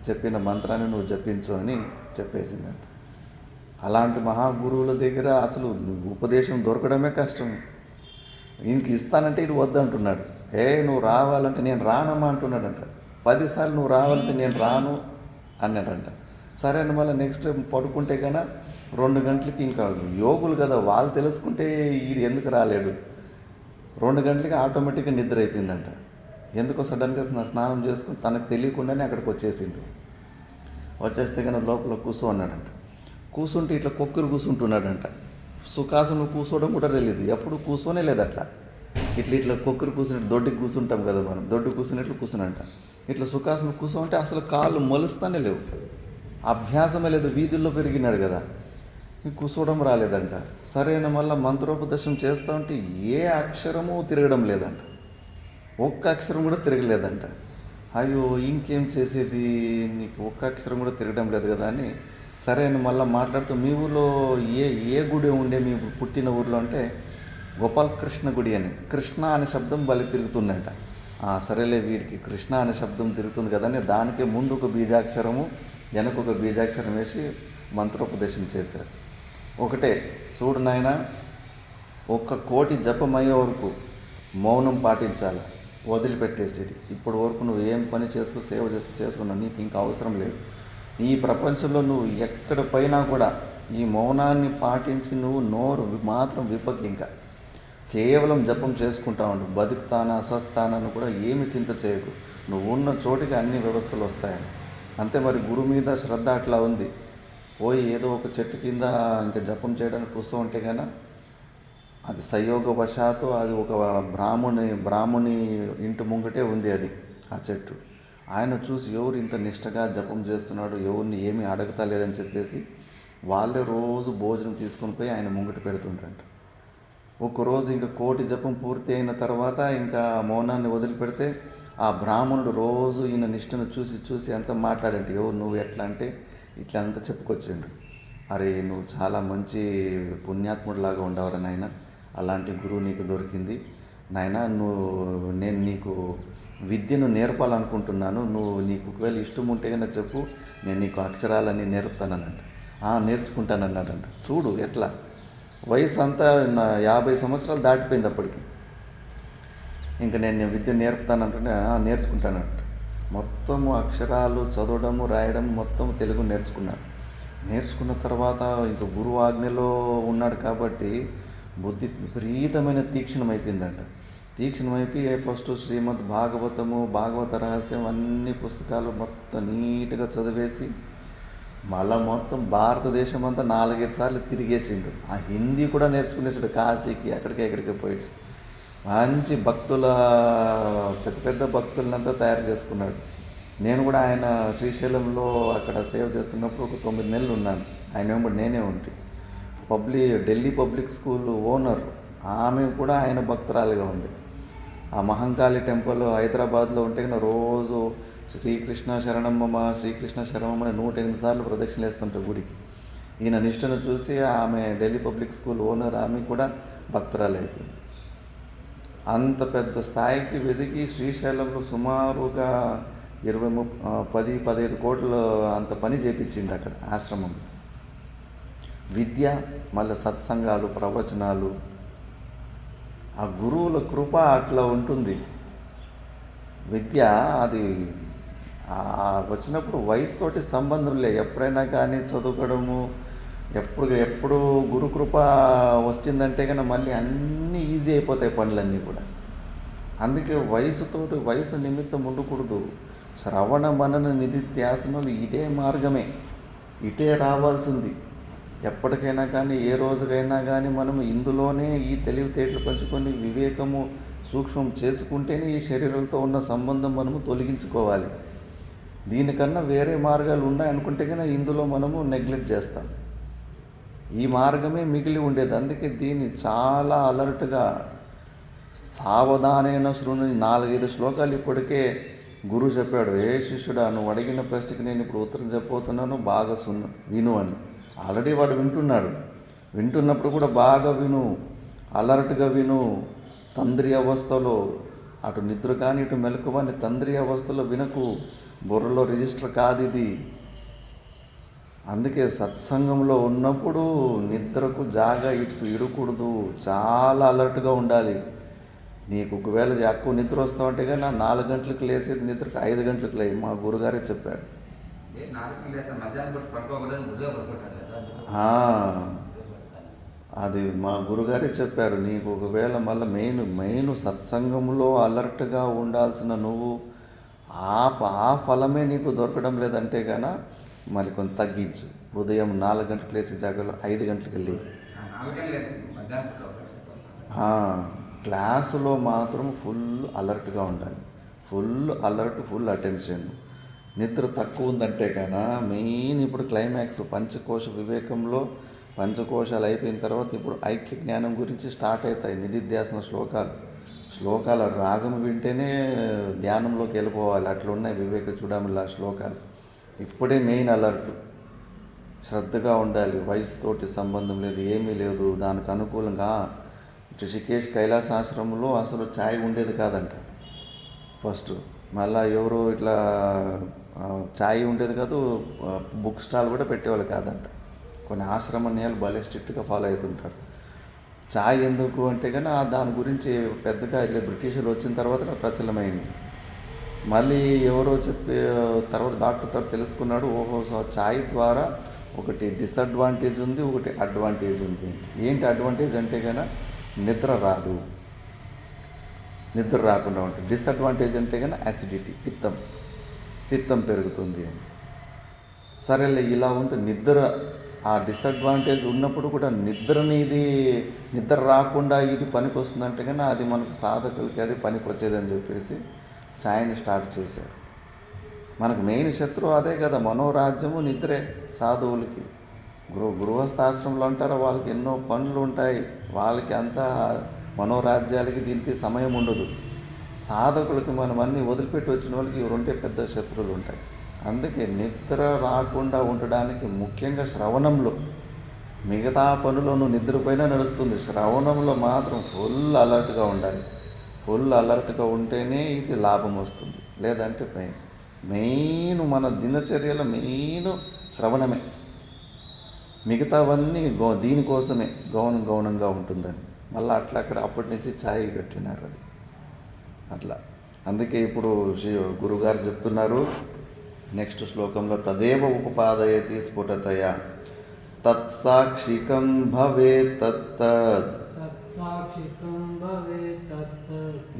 చెప్పిన మంత్రాన్ని నువ్వు జపించు అని చెప్పేసిందంట. అలాంటి మహాగురువుల దగ్గర అసలు ఉపదేశం దొరకడమే కష్టం. ఇంక ఇస్తానంటే ఇటు వద్దంటున్నాడు. నువ్వు రావాలంటే నేను రానమ్మా అంటున్నాడంట. 10 సార్లు నువ్వు రావాలంటే నేను రాను అన్నాడంట. సరే అని మళ్ళీ నెక్స్ట్ టైం పడుకుంటే కన్నా 2 గంటలకి, ఇంకా యోగులు కదా వాళ్ళు తెలుసుకుంటే ఈడు ఎందుకు రాలేడు, 2 గంటలకి ఆటోమేటిక్గా నిద్ర అయిపోయిందంట. ఎందుకో సడన్గా స్నానం చేసుకుని తనకు తెలియకుండానే అక్కడికి వచ్చేసిండు. వచ్చేస్తే కన్నా లోపల కూర్చోన్నాడంట. కూర్చుంటే ఇట్లా కొక్కురు కూర్చుంటున్నాడంట. సుఖాసనం కూర్చోవడం కూడా తెలియదు, ఎప్పుడు కూర్చోనే లేదు అట్లా. ఇట్లా కొక్కురు కూర్చున్నట్టు దొడ్డికి కూర్చుంటాం కదా మనం, దొడ్డు కూర్చున్నట్లు కూర్చునంట. ఇట్లా సుఖాసనం కూర్చోంటే అసలు కాళ్ళు మొలుస్తానే లేవు, అభ్యాసమే లేదు. వీధుల్లో పెరిగినాడు కదా, కూర్చోవడం రాలేదంట. సరైన మళ్ళీ మంత్రోపదేశం చేస్తూ ఉంటే ఏ అక్షరము తిరగడం లేదంట, ఒక్క అక్షరం కూడా తిరగలేదంట. అయ్యో ఇంకేం చేసేది, నీకు ఒక్క అక్షరం కూడా తిరగడం లేదు కదా అని సరే అని మళ్ళీ మాట్లాడుతూ, మీ ఊళ్ళో ఏ గుడి ఉండే మీ పుట్టిన ఊర్లో అంటే గోపాలకృష్ణ గుడి అని, కృష్ణ అనే శబ్దం బలి తిరుగుతుందంట. సరేలే వీడికి కృష్ణ అనే శబ్దం తిరుగుతుంది కదా అని దానికే ముందు ఒక బీజాక్షరము వెనక ఒక బీజాక్షరం వేసి మంత్రోపదేశం చేశారు. ఒకటే, చూడు నాయన, 1,000,000 జపం అయ్యే వరకు మౌనం పాటించాలి, వదిలిపెట్టేసి ఇప్పటి వరకు నువ్వు ఏం పని సేవ చేసుకున్నావు, నీకు ఇంకా అవసరం లేదు. ఈ ప్రపంచంలో నువ్వు ఎక్కడ పోయినా కూడా ఈ మౌనాన్ని పాటించి నువ్వు నోరు మాత్రం విప్పకి, ఇంకా కేవలం జపం చేసుకుంటా ఉండు. బతుకుతానా అసస్తానని కూడా ఏమి చింత చేయకు, నువ్వు ఉన్న చోటికి అన్ని వ్యవస్థలు వస్తాయని. అంతే. మరి గురువు మీద శ్రద్ధ అట్లా ఉంది. పోయి ఏదో ఒక చెట్టు కింద ఇంకా జపం చేయడానికి కూర్చో ఉంటే కన్నా అది సంయోగవశాత్తు అది ఒక బ్రాహ్మణి ఇంటి ముంగటే ఉంది అది ఆ చెట్టు. ఆయన చూసి ఎవరు ఇంత నిష్టగా జపం చేస్తున్నాడు, ఎవరిని ఏమీ అడగతలేదని చెప్పేసి వాళ్ళే రోజు భోజనం తీసుకొని పోయి ఆయన ముంగట పెడుతుంటారంట. ఒకరోజు ఇంకా 1,000,000 జపం పూర్తి అయిన తర్వాత ఇంకా మౌనాన్ని వదిలిపెడితే ఆ బ్రాహ్మణుడు రోజు ఈయన నిష్టను చూసి అంతా మాట్లాడంటే, ఎవరు నువ్వు ఎట్లా అంటే ఇట్లా అంతా చెప్పుకొచ్చిండు. అరే నువ్వు చాలా మంచి పుణ్యాత్ముడిలాగా ఉండవరా నాయన, అలాంటి గురువు నీకు దొరికింది నాయన. నేను నీకు విద్యను నేర్పాలనుకుంటున్నాను, నీకు ఒకవేళ ఇష్టం ఉంటే కన్నా చెప్పు, నేను నీకు అక్షరాలన్నీ నేర్పుతానన్నాడు. నేర్చుకుంటానన్నాడంట. చూడు ఎట్లా, వయసు అంతా 50 సంవత్సరాలు దాటిపోయింది అప్పటికి. ఇంకా నేను విద్య నేర్పుతానంటే నేర్చుకుంటానంట. మొత్తము అక్షరాలు చదవడము రాయడం మొత్తం తెలుగు నేర్చుకున్నాడు. నేర్చుకున్న తర్వాత ఇంక గురువు ఆజ్ఞలో ఉన్నాడు కాబట్టి బుద్ధి విపరీతమైన తీక్షణమైపోయిందంట. తీక్షణమైపోయి ఫస్ట్ శ్రీమద్ భాగవతము, భాగవత రహస్యం అన్ని పుస్తకాలు మొత్తం నీట్గా చదివేసి మళ్ళీ మొత్తం భారతదేశం అంతా 4-5 సార్లు తిరిగేసిండు. ఆ హిందీ కూడా నేర్చుకునేసాడు. కాశీకి ఎక్కడికి పోయి మంచి పెద్ద భక్తులంతా తయారు చేసుకున్నాడు. నేను కూడా ఆయన శ్రీశైలంలో అక్కడ సేవ చేస్తున్నప్పుడు ఒక 9 నెలలు ఉన్నాను. ఆయన వెంబడి నేనే ఉంటే ఢిల్లీ పబ్లిక్ స్కూల్ ఓనర్ ఆమె కూడా ఆయన భక్తురాలుగా ఉంది. ఆ మహంకాళి టెంపుల్ హైదరాబాద్లో ఉంటే కన్నా రోజు శ్రీకృష్ణ శరణమ్మ 108 సార్లు ప్రదక్షిణలు వేస్తుంటారు గుడికి. ఈయన నిష్టను చూసి ఆమె ఢిల్లీ పబ్లిక్ స్కూల్ ఓనర్ ఆమె కూడా భక్తురాలు అయిపోయింది. అంత పెద్ద స్థాయికి వెదికి శ్రీశైలంలో సుమారుగా 10-15 కోట్లు అంత పని చేయించింది అక్కడ ఆశ్రమం. విద్య, మళ్ళీ సత్సంగాలు, ప్రవచనాలు, ఆ గురువుల కృప అట్లా ఉంటుంది. విద్య అది వచ్చినప్పుడు వయసుతోటి సంబంధం లేదు. ఎప్పుడైనా కానీ చదువుకోవడము, ఎప్పుడు గురుకృప వచ్చిందంటే కన్నా మళ్ళీ అన్నీ ఈజీ అయిపోతాయి పనులన్నీ కూడా. అందుకే వయసు నిమిత్తం ఉండకూడదు. శ్రవణ మనన నిధిధ్యాసనం ఇదే మార్గమే, ఇటే రావాల్సింది. ఎప్పటికైనా కానీ ఏ రోజుకైనా కానీ మనం ఇందులోనే ఈ తెలివితేటలు పంచుకొని వివేకము సూక్ష్మం చేసుకుంటేనే ఈ శరీరంతో ఉన్న సంబంధం మనము తొలగించుకోవాలి. దీనికన్నా వేరే మార్గాలు ఉన్నాయనుకుంటే కన్నా ఇందులో మనము నెగ్లెక్ట్ చేస్తాం. ఈ మార్గమే మిగిలి ఉండేది. అందుకే దీన్ని చాలా అలర్ట్గా సావధానైన శృణు 4-5 శ్లోకాలు ఇప్పటికే గురువు చెప్పాడు. శిష్యుడా, నువ్వు అడిగిన ప్రశ్నకి నేను ఇప్పుడు ఉత్తరం చెప్పబోతున్నాను, బాగా విను అని. ఆల్రెడీ వాడు వింటున్నప్పుడు కూడా బాగా విను, అలర్ట్గా విను. తంద్రి అవస్థలో అటు నిద్ర కానీ ఇటు మెలకువని తంద్రి అవస్థలో వినకు, బుర్రలో రిజిస్టర్ కాదు ఇది. అందుకే సత్సంగంలో ఉన్నప్పుడు నిద్రకు జాగా ఇడకూడదు, చాలా అలర్ట్గా ఉండాలి. నీకు ఒకవేళ ఎక్కువ నిద్ర వస్తావంటే కానీ 4 గంటలకు లేసేది నిద్రకు 5 గంటలకు లేయి, మా గురుగారే చెప్పారు. ఆ, అది మా గురుగారే చెప్పారు. నీకు ఒకవేళ మళ్ళీ మెయిన్ సత్సంగంలో అలర్ట్గా ఉండాల్సిన నువ్వు ఆ ఫలమే నీకు దొరకడం లేదంటే గాన మరి కొంత తగ్గించు. ఉదయం 4 గంటలకు లేచి జాగ్రత్తలో 5 గంటలకు వెళ్ళి క్లాసులో మాత్రం ఫుల్ అలర్ట్గా ఉండాలి. Full alert, full attention. నిద్ర తక్కువ ఉందంటే కన్నా మెయిన్ ఇప్పుడు క్లైమాక్స్ పంచకోశ వివేకంలో పంచకోశాలు అయిపోయిన తర్వాత ఇప్పుడు ఐక్య జ్ఞానం గురించి స్టార్ట్ అవుతాయి. నిధిధ్యాసన శ్లోకాల రాగం వింటేనే ధ్యానంలోకి వెళ్ళిపోవాలి. అట్లున్నాయి వివేక చూడముల శ్లోకాలు. ఇప్పుడే మెయిన్ అలర్ట్. శ్రద్ధగా ఉండాలి. వయసుతోటి సంబంధం లేదు, ఏమీ లేదు. దానికి అనుకూలంగా ఋషికేశ్ కైలాసాశ్రమంలో అసలు ఛాయ్ ఉండేది కాదంట ఫస్ట్. మళ్ళీ ఎవరో ఇట్లా ఛాయ్ ఉండేది కాదు, బుక్ స్టాల్ కూడా పెట్టేవాళ్ళు కాదంట. కొన్ని ఆశ్రమ నియమాలు భలే స్ట్రిక్ట్గా ఫాలో అవుతుంటారు. ఛాయ్ ఎందుకు అంటే కానీ దాని గురించి పెద్దగా ఇట్లా బ్రిటిషర్లు వచ్చిన తర్వాత ప్రచలమైంది. మళ్ళీ ఎవరో చెప్పే తర్వాత డాక్టర్ తెలుసుకున్నాడు, ఓహో ఛాయ్ ద్వారా ఒకటి డిసడ్వాంటేజ్ ఉంది, ఒకటి అడ్వాంటేజ్ ఉంది. ఏంటి అడ్వాంటేజ్ అంటే కన్నా నిద్ర రాదు, నిద్ర రాకుండా ఉంటుంది. డిసడ్వాంటేజ్ అంటే కన్నా యాసిడిటీ, పిత్తం పెరుగుతుంది అని. సరేలే ఇలా ఉంటుంది. నిద్ర ఆ డిసడ్వాంటేజ్ ఉన్నప్పుడు కూడా నిద్ర రాకుండా ఇది పనికి వస్తుందంటే కానీ అది మనకు సాధకులకి అది పనికి వచ్చేదని చెప్పేసి ఛాయ్ని స్టార్ట్ చేశారు. మనకు మెయిన్ శత్రువు అదే కదా, మనోరాజ్యము నిద్రే. సాధువులకి గృహస్థాశ్రమంలో అంటారా, వాళ్ళకి ఎన్నో పనులు ఉంటాయి, వాళ్ళకి అంతా మనోరాజ్యాలకి దీనికి సమయం ఉండదు. సాధకులకి మనం అన్నీ వదిలిపెట్టి వచ్చిన వాళ్ళకి ఇవి పెద్ద శత్రువులు ఉంటాయి. అందుకే నిద్ర రాకుండా ఉండడానికి ముఖ్యంగా శ్రవణంలో, మిగతా పనులను నిద్రపైన నడుస్తుంది, శ్రవణంలో మాత్రం ఫుల్ అలర్ట్గా ఉండాలి. ఫుల్ అలర్ట్గా ఉంటేనే ఇది లాభం వస్తుంది, లేదంటే మెయిన్ మన దినచర్యలో మెయిన్ శ్రవణమే. మిగతావన్నీ దీనికోసమే గౌనంగా ఉంటుందని మళ్ళీ అక్కడ అప్పటి నుంచి ఛాయ్ పెట్టినారు అది అట్లా. అందుకే ఇప్పుడు గురుగారు చెప్తున్నారు నెక్స్ట్ శ్లోకంలో, తదేవ ఉపపాదయతి స్ఫుటతయ తత్సాక్షికం భవేత్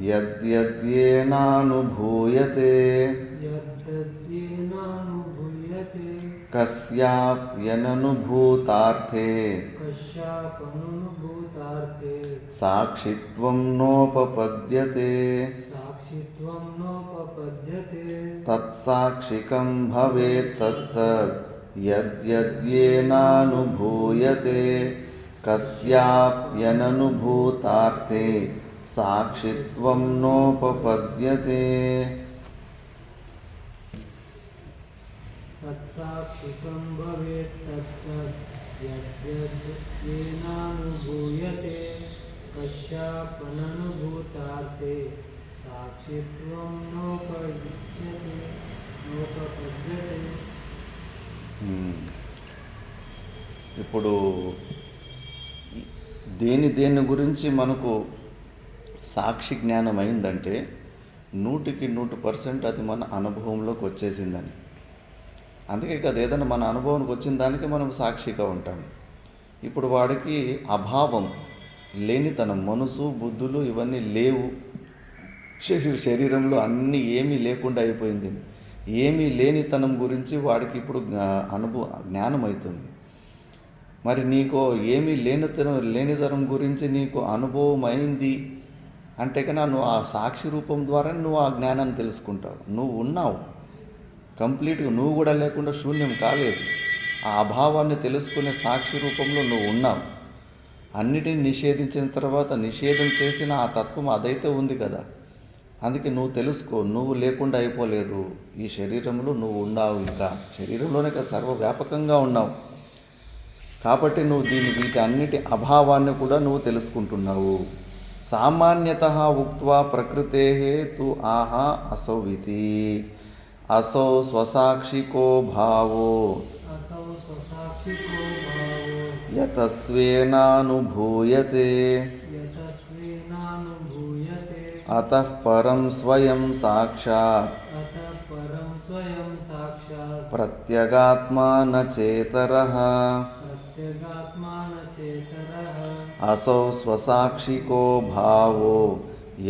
యద్యద్యేనానుభూయతే కస్యాప్యననుభూతార్థే సాక్షిత్వం నోపపద్యతే తత్సాక్షికం భవేత్ యద్యద్యేనానుభూయతే కస్యాప్యననుభూతార్థే సాక్షిత్వం నోపపద్యతే. తత్సాక్షికం భవేత్ యద్యద్యేనానుభూయతే కశ్యాపననుభూతార్థే సాక్షిత్వం నోపపద్యతే. ఇప్పుడు దేని గురించి మనకు సాక్షి జ్ఞానం అయిందంటే 100% అది మన అనుభవంలోకి వచ్చేసిందని. అందుకే కదా ఏదైనా మన అనుభవానికి వచ్చిన దానికి మనం సాక్షిగా ఉంటాం. ఇప్పుడు వాడికి అభావం, లేనితనం, మనసు బుద్ధులు ఇవన్నీ లేవు, శరీరంలో అన్నీ ఏమీ లేకుండా అయిపోయింది. ఏమీ లేనితనం గురించి వాడికి ఇప్పుడు జ్ఞానం అవుతుంది. మరి నీకు ఏమీ లేనితనం గురించి నీకు అనుభవం అయింది అంటే కన్నా నువ్వు ఆ సాక్షి రూపం ద్వారా నువ్వు ఆ జ్ఞానాన్ని తెలుసుకుంటావు. నువ్వు ఉన్నావు కంప్లీట్గా, నువ్వు కూడా లేకుండా శూన్యం కాలేదు. ఆ అభావాన్ని తెలుసుకునే సాక్షి రూపంలో నువ్వు ఉన్నావు. అన్నిటిని నిషేధించిన తర్వాత నిషేధం చేసిన ఆ తత్వం అదైతే ఉంది కదా. అందుకే నువ్వు తెలుసుకో, నువ్వు లేకుండా అయిపోలేదు. ఈ శరీరంలో నువ్వు ఉన్నావు, ఇంకా శరీరంలోనే కదా సర్వవ్యాపకంగా ఉన్నావు. కాబట్టి నువ్వు వీటన్నిటి అభావాన్ని కూడా నువ్వు తెలుసుకుంటున్నావు. సామాన్యతః ఉక్త్వా ప్రకృతేః తు ఆహా అసౌ ఇతి అసౌ స్వసాక్షికో భావో యతస్వేనానుభూయతే अतः परं स्वयं साक्षात् अतः परं स्वयं साक्षात् प्रत्यगात्मा न चेतरः प्रत्यगात्मा न चेतरः असौ स्वसाक्षिको भावो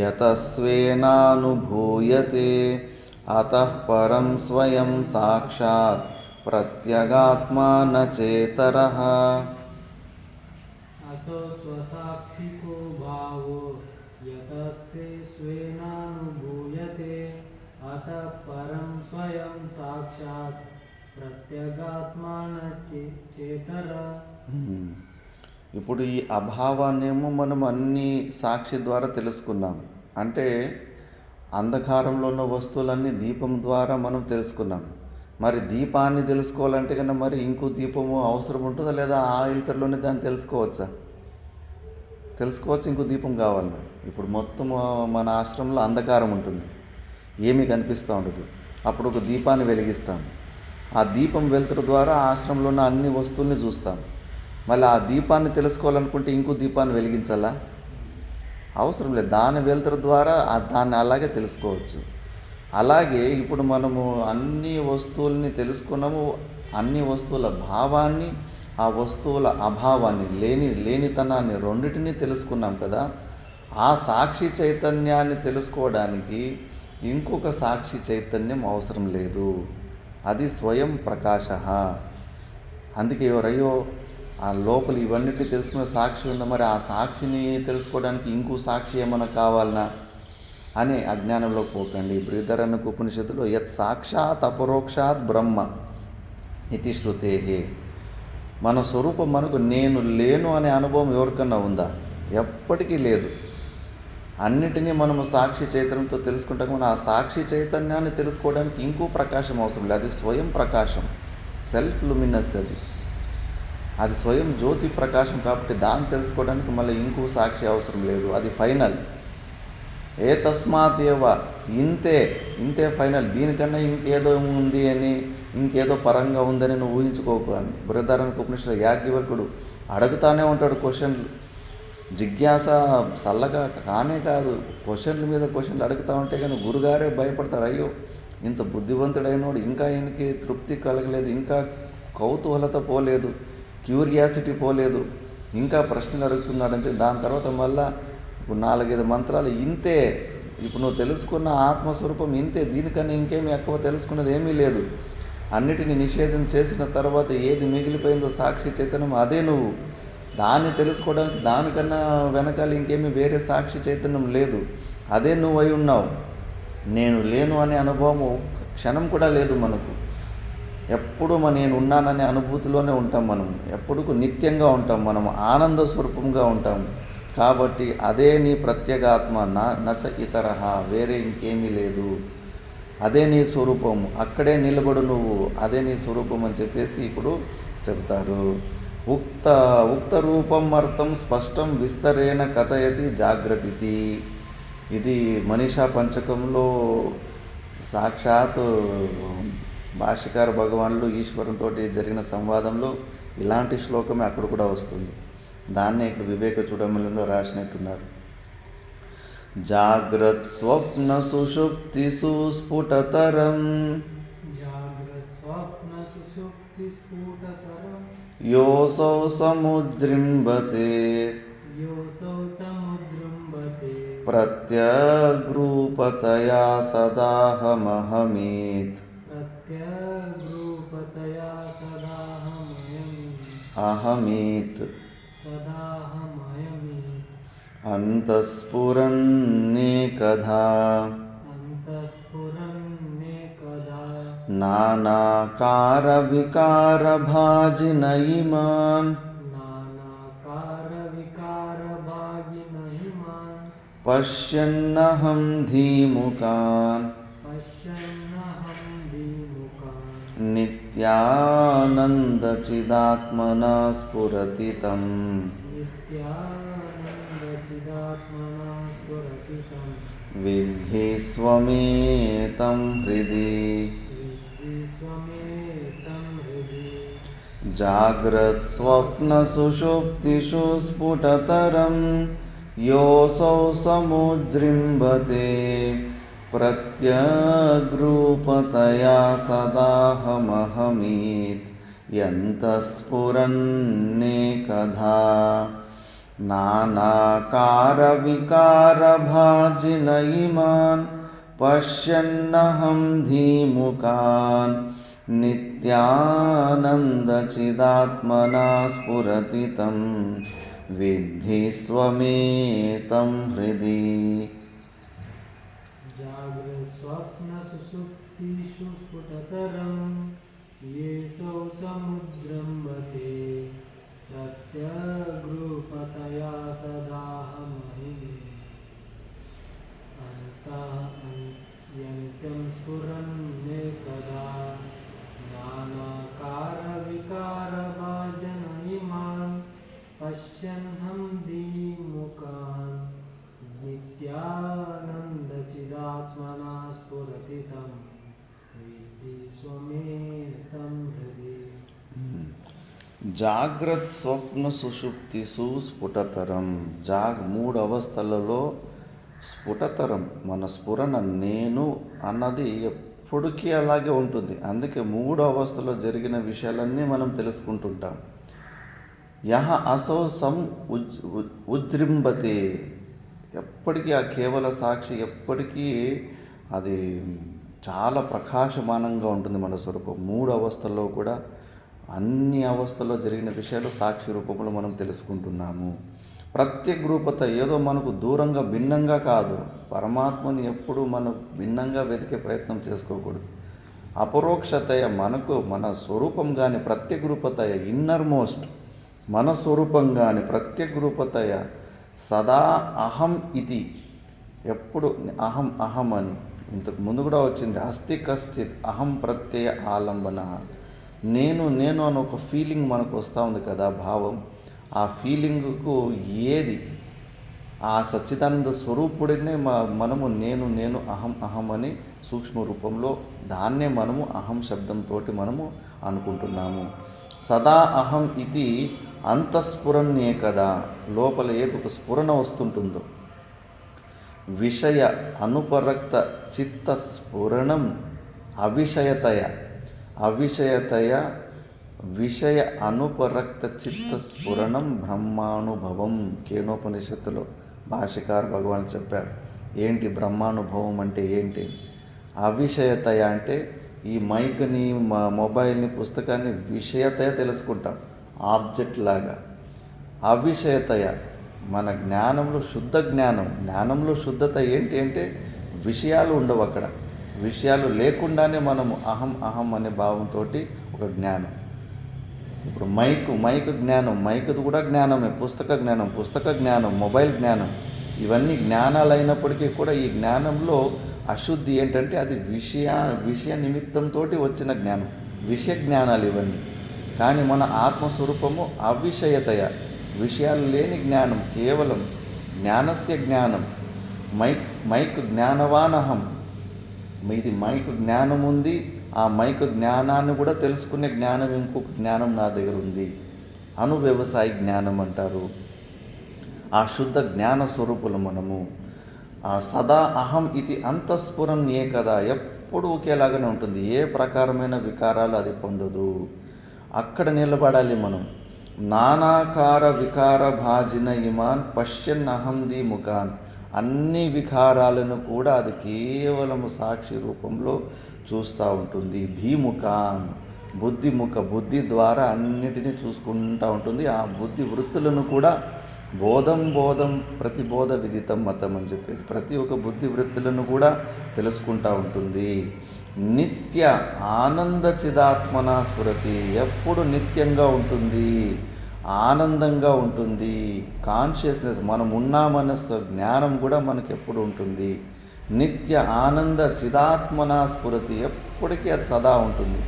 यतस्वेनानुभूयते अतः परं स्वयं साक्षात् प्रत्यगात्मा न चेतरः असौ स्वसाक्षिको भावो यतस्य स्वेनानुभूयते अतः परं स्वयं साक्षात् प्रत्यगात्मा न चेतरः. ఇప్పుడు ఈ అభావాన్నేమో మనం అన్ని సాక్షి ద్వారా తెలుసుకున్నాం. అంటే అంధకారంలో ఉన్న వస్తువులన్నీ దీపం ద్వారా మనం తెలుసుకున్నాం. మరి దీపాన్ని తెలుసుకోవాలంటే కన్నా మరి ఇంకో దీపము అవసరం ఉంటుందా, లేదా ఆ ఇల్తర్లోనే దాన్ని తెలుసుకోవచ్చా? తెలుసుకోవచ్చు, ఇంకో దీపం కావాలా? ఇప్పుడు మొత్తం మన ఆశ్రమంలో అంధకారం ఉంటుంది, ఏమీ కనిపిస్తూ ఉండదు. అప్పుడు ఒక దీపాన్ని వెలిగిస్తాం. ఆ దీపం వెలుతురు ద్వారా ఆశ్రమంలో ఉన్న అన్ని వస్తువుల్ని చూస్తాం. మళ్ళీ ఆ దీపాన్ని తెలుసుకోవాలనుకుంటే ఇంకో దీపాన్ని వెలిగించాలా? అవసరం లేదు. దాని వెలుతురు ద్వారా దాన్ని అలాగే తెలుసుకోవచ్చు. అలాగే ఇప్పుడు మనము అన్ని వస్తువుల్ని తెలుసుకున్నాము. అన్ని వస్తువుల భావాన్ని, ఆ వస్తువుల అభావాన్ని, లేనితనాన్ని రెండింటినీ తెలుసుకున్నాం కదా. ఆ సాక్షి చైతన్యాన్ని తెలుసుకోవడానికి ఇంకొక సాక్షి చైతన్యం అవసరం లేదు. అది స్వయం ప్రకాశ. అందుకే ఎవరయ్యో ఆ లోపల ఇవన్నిటిని తెలుసుకునే సాక్షి ఉందా, మరి ఆ సాక్షిని తెలుసుకోవడానికి ఇంకో సాక్షి ఏమైనా కావాలనా అని అజ్ఞానంలో పోకండి. బృహదారణ్యక ఉపనిషత్తులో యత్ సాక్షాత్ అపరోక్షాత్ బ్రహ్మ ఇతి శృతే. మన స్వరూపం మనకు నేను లేను అనే అనుభవం ఎవరికన్నా ఉందా? ఎప్పటికీ లేదు. అన్నిటినీ మనము సాక్షి చైతన్యంతో తెలుసుకుంటాం. మన ఆ సాక్షి చైతన్యాన్ని తెలుసుకోవడానికి ఇంకో ప్రకాశం అవసరం లేదు. అది స్వయం ప్రకాశం, సెల్ఫ్ లుమినస్. అది స్వయం జ్యోతి ప్రకాశం. కాబట్టి దాన్ని తెలుసుకోవడానికి మళ్ళీ ఇంకో సాక్షి అవసరం లేదు. అది ఫైనల్. ఏ తస్మాత్ ఏవ, ఇంతే ఫైనల్. దీనికన్నా ఇంకేదో ఉంది అని, ఇంకేదో పరంగా ఉందని నువ్వు ఊహించుకోకు అని బృహదారణ్యక ఉపనిషత్తులో యాజ్ఞవల్కుడు అడుగుతానే ఉంటాడు క్వశ్చన్లు. జిజ్ఞాస చల్లగా కానే కాదు, క్వశ్చన్ల మీద క్వశ్చన్లు అడుగుతూ ఉంటే కానీ గురుగారే భయపడతారు. అయ్యో ఇంత బుద్ధివంతుడైనోడు ఇంకా ఈయనకి తృప్తి కలగలేదు, ఇంకా కౌతూహలత పోలేదు, క్యూరియాసిటీ పోలేదు, ఇంకా ప్రశ్నలు అడుగుతున్నాడని చెప్పి దాని తర్వాత మళ్ళా ఇప్పుడు 4-5 మంత్రాలు ఇంతే. ఇప్పుడు నువ్వు తెలుసుకున్న ఆత్మస్వరూపం ఇంతే, దీనికన్నా ఇంకేమీ ఎక్కువ తెలుసుకున్నది ఏమీ లేదు. అన్నిటిని నిషేధం చేసిన తర్వాత ఏది మిగిలిపోయిందో సాక్షి చైతన్యం అదే నువ్వు. దాన్ని తెలుసుకోవడానికి దానికన్నా వెనకాల ఇంకేమీ వేరే సాక్షి చైతన్యం లేదు. అదే నువ్వు అయి ఉన్నావు. నేను లేను అనే అనుభవం క్షణం కూడా లేదు మనకు. ఎప్పుడు నేను ఉన్నాననే అనుభూతిలోనే ఉంటాం. మనం ఎప్పుడు నిత్యంగా ఉంటాం. మనం ఆనంద స్వరూపంగా ఉంటాం. కాబట్టి అదే నీ ప్రత్యేగాత్మ, నచ ఇతరహ, వేరే ఇంకేమీ లేదు. అదే నీ స్వరూపం, అక్కడే నిలబడు నువ్వు, అదే నీ స్వరూపం అని చెప్పేసి ఇప్పుడు చెబుతారు. ఉక్త రూపం అర్థం స్పష్టం విస్తరేణ కథయతి జాగ్రత్తి. ఇది మనీషా పంచకంలో సాక్షాత్ భాష్యకార భగవానులు ఈశ్వరంతో జరిగిన సంవాదంలో ఇలాంటి శ్లోకమే అక్కడ కూడా వస్తుంది. దాన్నే ఇక్కడ వివేక చూడమలలో రాసినట్టున్నారు. జాగ్రత్ స్వప్న సుషుప్తి సుస్ఫుటతరం యోసౌ సముద్రింబతే ప్రత్యగ్రూపతయా సదాహమహమేత్ అహమేత్ అంతఃస్ఫురన్నేకధా నానాకార వికార భాజిన ఇమాన్ పశ్యన్నహం ధీముకాన్ నిత్యానందచిదాత్మనా స్ఫురతి తం విద్ధి స్వమేతం హృది జాగ్రత్ స్వప్న సుషుప్తిషు స్ఫుటతరం योऽसौ समुज्जृम्भते प्रत्यग्रूपतया सदाहमहमीत् यन्तस्फुरन्नेकधा नानाकारविकारभाजिन इमान् पश्यन्नहं धीमुखान् नित्यानन्दचिदात्मना स्फुरति तं विद्धि स्वमेतं हृदि। जाग्रत्स्वप्नसुषुप्तिषु स्फुटतरं येषौ समुज्जृम्भते प्रत्यग्रूपतया सदाहमहमीत् यन्तं स्फुरन्नेकदा नानाकारविकारभाजन इमान् पश्यन्नहं धीमुखान् नित्यानन्दचिदात्मना स्फुरति तं विद्धि स्वमेतं हृदि। జాగ్రత్త స్వప్న సుషుప్తిసు స్ఫుటతరం. మూడు అవస్థలలో స్ఫుటతరం మన స్ఫురణ నేను అన్నది ఎప్పటికీ అలాగే ఉంటుంది. అందుకే మూడు అవస్థలో జరిగిన విషయాలన్నీ మనం తెలుసుకుంటుంటాం. యహ అసౌ సం ఉజ్జృంభతే, ఎప్పటికీ ఆ కేవల సాక్షి ఎప్పటికీ అది చాలా ప్రకాశమానంగా ఉంటుంది మన స్వరూపం. మూడు అవస్థల్లో కూడా అన్ని అవస్థల్లో జరిగిన విషయాలు సాక్షి రూపంలో మనం తెలుసుకుంటున్నాము. ప్రత్యేక రూపత ఏదో మనకు దూరంగా భిన్నంగా కాదు. పరమాత్మని ఎప్పుడూ మనం భిన్నంగా వెతికే ప్రయత్నం చేసుకోకూడదు. అపరోక్షతయ మనకు మన స్వరూపం కానీ ప్రత్యేక రూపతయ ఇన్నర్ మోస్ట్ మన స్వరూపం కానీ ప్రత్యేక రూపతయ సదా అహం ఇది, ఎప్పుడు అహం అహం అని ఇంతకు ముందు కూడా వచ్చింది. అస్తి కశ్చిత్ అహం ప్రత్యయ ఆలంబన, నేను నేను అని ఒక ఫీలింగ్ మనకు వస్తూ ఉంది కదా, భావం. ఆ ఫీలింగ్కు ఏది ఆ సచ్చిదానంద స్వరూపుడినే మనము నేను నేను అహం అహం అని సూక్ష్మ రూపంలో దాన్నే మనము అహం శబ్దంతో మనము అనుకుంటున్నాము. సదా అహం ఇది అంతఃస్ఫురణే కదా, లోపల ఏదో ఒక స్ఫురణ వస్తుంటుందో. విషయ అనుపరక్త చిత్త స్ఫురణం అవిషయతయ విషయ అనుపరక్త చిత్త స్ఫురణం బ్రహ్మానుభవం. కేనోపనిషత్తులో భాష్యకారు భగవాన్ చెప్పారు. ఏంటి బ్రహ్మానుభవం అంటే ఏంటి? అవిషయతయ అంటే ఈ మైక్ని మొబైల్ని పుస్తకాన్ని విషయతయ తెలుసుకుంటాం, ఆబ్జెక్ట్ లాగా. అవిషయతయ మన జ్ఞానంలో శుద్ధ జ్ఞానంలో శుద్ధత ఏంటి అంటే విషయాలు ఉండవు. అక్కడ విషయాలు లేకుండానే మనము అహం అహం అనే భావంతో ఒక జ్ఞానం. ఇప్పుడు మైక్ జ్ఞానం, మైక్ది కూడా జ్ఞానమే. పుస్తక జ్ఞానం, మొబైల్ జ్ఞానం, ఇవన్నీ జ్ఞానాలు అయినప్పటికీ కూడా ఈ జ్ఞానంలో అశుద్ధి ఏంటంటే అది విషయ నిమిత్తంతో వచ్చిన జ్ఞానం, విషయ జ్ఞానాలు ఇవన్నీ. కానీ మన ఆత్మస్వరూపము అవిషయతయ, విషయాలు లేని జ్ఞానం, కేవలం జ్ఞానస్య జ్ఞానం. మైక్ జ్ఞానవానహం, మీది మైక్ జ్ఞానం ఉంది. ఆ మైక్ జ్ఞానాన్ని కూడా తెలుసుకునే జ్ఞానం ఇంకొక జ్ఞానం నా దగ్గర ఉంది. వ్యవసాయ జ్ఞానం అంటారు. ఆ శుద్ధ జ్ఞాన స్వరూపులు మనము. సదా అహం ఇది అంతఃస్ఫురణే కదా, ఎప్పుడు ఒకేలాగానే ఉంటుంది. ఏ ప్రకారమైన వికారాలు అది పొందదు. అక్కడ నిలబడాలి మనం. నానాకార వికార భాజిన ఇమాన్ పశ్యన్ అహంది ముఖాన్, అన్ని వికారాలను కూడా అది కేవలం సాక్షి రూపంలో చూస్తూ ఉంటుంది. ధీముఖాన్ బుద్ధి ద్వారా అన్నిటినీ చూసుకుంటూ ఉంటుంది. ఆ బుద్ధి వృత్తులను కూడా బోధం ప్రతిబోధ విదితం మతం అని చెప్పేసి ప్రతి ఒక్క బుద్ధి వృత్తులను కూడా తెలుసుకుంటూ ఉంటుంది. నిత్య ఆనంద చిదాత్మన స్ఫురతి, ఎప్పుడు నిత్యంగా ఉంటుంది, ఆనందంగా ఉంటుంది. కాన్షియస్నెస్ మనం ఉన్నామన్న జ్ఞానం కూడా మనకు ఎప్పుడు ఉంటుంది. నిత్య ఆనంద చిదాత్మన స్ఫురతి, ఎప్పటికీ అది సదా ఉంటుంది.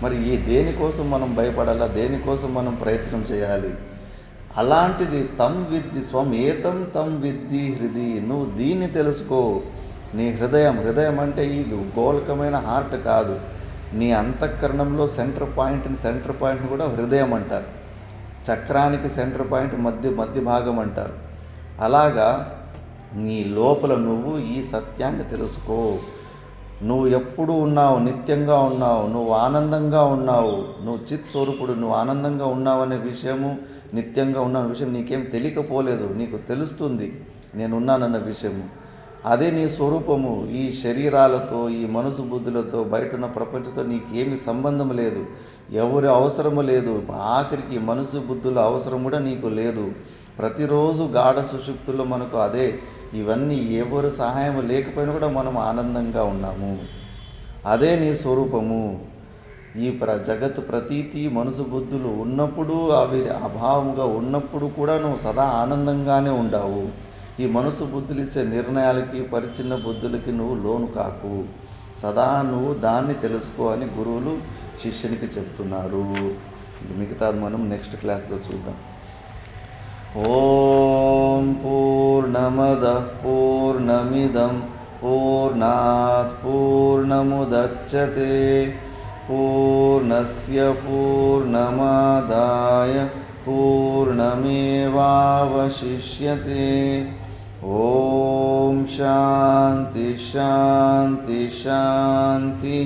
మరి దేనికోసం మనం భయపడాలా, దేనికోసం మనం ప్రయత్నం చేయాలి? అలాంటిది తం విద్ధి స్వమేతం తం విద్ధి హృది, నువ్వు దీన్ని తెలుసుకో. నీ హృదయం అంటే ఈ గోళకమైన హార్ట్ కాదు, నీ అంతఃకరణంలో సెంటర్ పాయింట్ని కూడా హృదయం అంటారు. చక్రానికి సెంటర్ పాయింట్ మధ్య భాగం అంటారు. అలాగా నీ లోపల నువ్వు ఈ సత్యాన్ని తెలుసుకో. నువ్వు ఎప్పుడు ఉన్నావు, నిత్యంగా ఉన్నావు, నువ్వు ఆనందంగా ఉన్నావు, నువ్వు చిత్ స్వరూపుడు, నువ్వు ఆనందంగా ఉన్నావనే విషయము, నిత్యంగా ఉన్న విషయం నీకేం తెలియకపోలేదు, నీకు తెలుస్తుంది నేనున్నానన్న విషయము. అదే నీ స్వరూపము. ఈ శరీరాలతో, ఈ మనసు బుద్ధులతో, బయట ఉన్న ప్రపంచంతో నీకేమి సంబంధం లేదు, ఎవరి అవసరము లేదు. ఆఖరికి మనసు బుద్ధుల అవసరం కూడా నీకు లేదు. ప్రతిరోజు గాఢ సుషుప్తుల్లో మనకు అదే, ఇవన్నీ ఎవరు సహాయం లేకపోయినా కూడా మనం ఆనందంగా ఉన్నాము. అదే నీ స్వరూపము. ఈ జగత్తు ప్రతీతి మనసు బుద్ధులు ఉన్నప్పుడు, అవి అభావముగా ఉన్నప్పుడు కూడా నువ్వు సదా ఆనందంగానే ఉండావు. ఈ మనసు బుద్ధులు ఇచ్చే నిర్ణయాలకి, పరిచిన్న బుద్ధులకి నువ్వు లోను కాకు. సదా నువ్వు దాన్ని తెలుసుకో అని గురువులు శిష్యునికి చెప్తున్నారు. మిగతాది మనం నెక్స్ట్ క్లాస్లో చూద్దాం. ఓం పూర్ణమదః పూర్ణమిదం పూర్ణాత్ పూర్ణముదచ్యతే పూర్ణస్య పూర్ణమాదాయ పూర్ణమేవావశిష్యతే. ఓం శాంతి శాంతి శాంతి.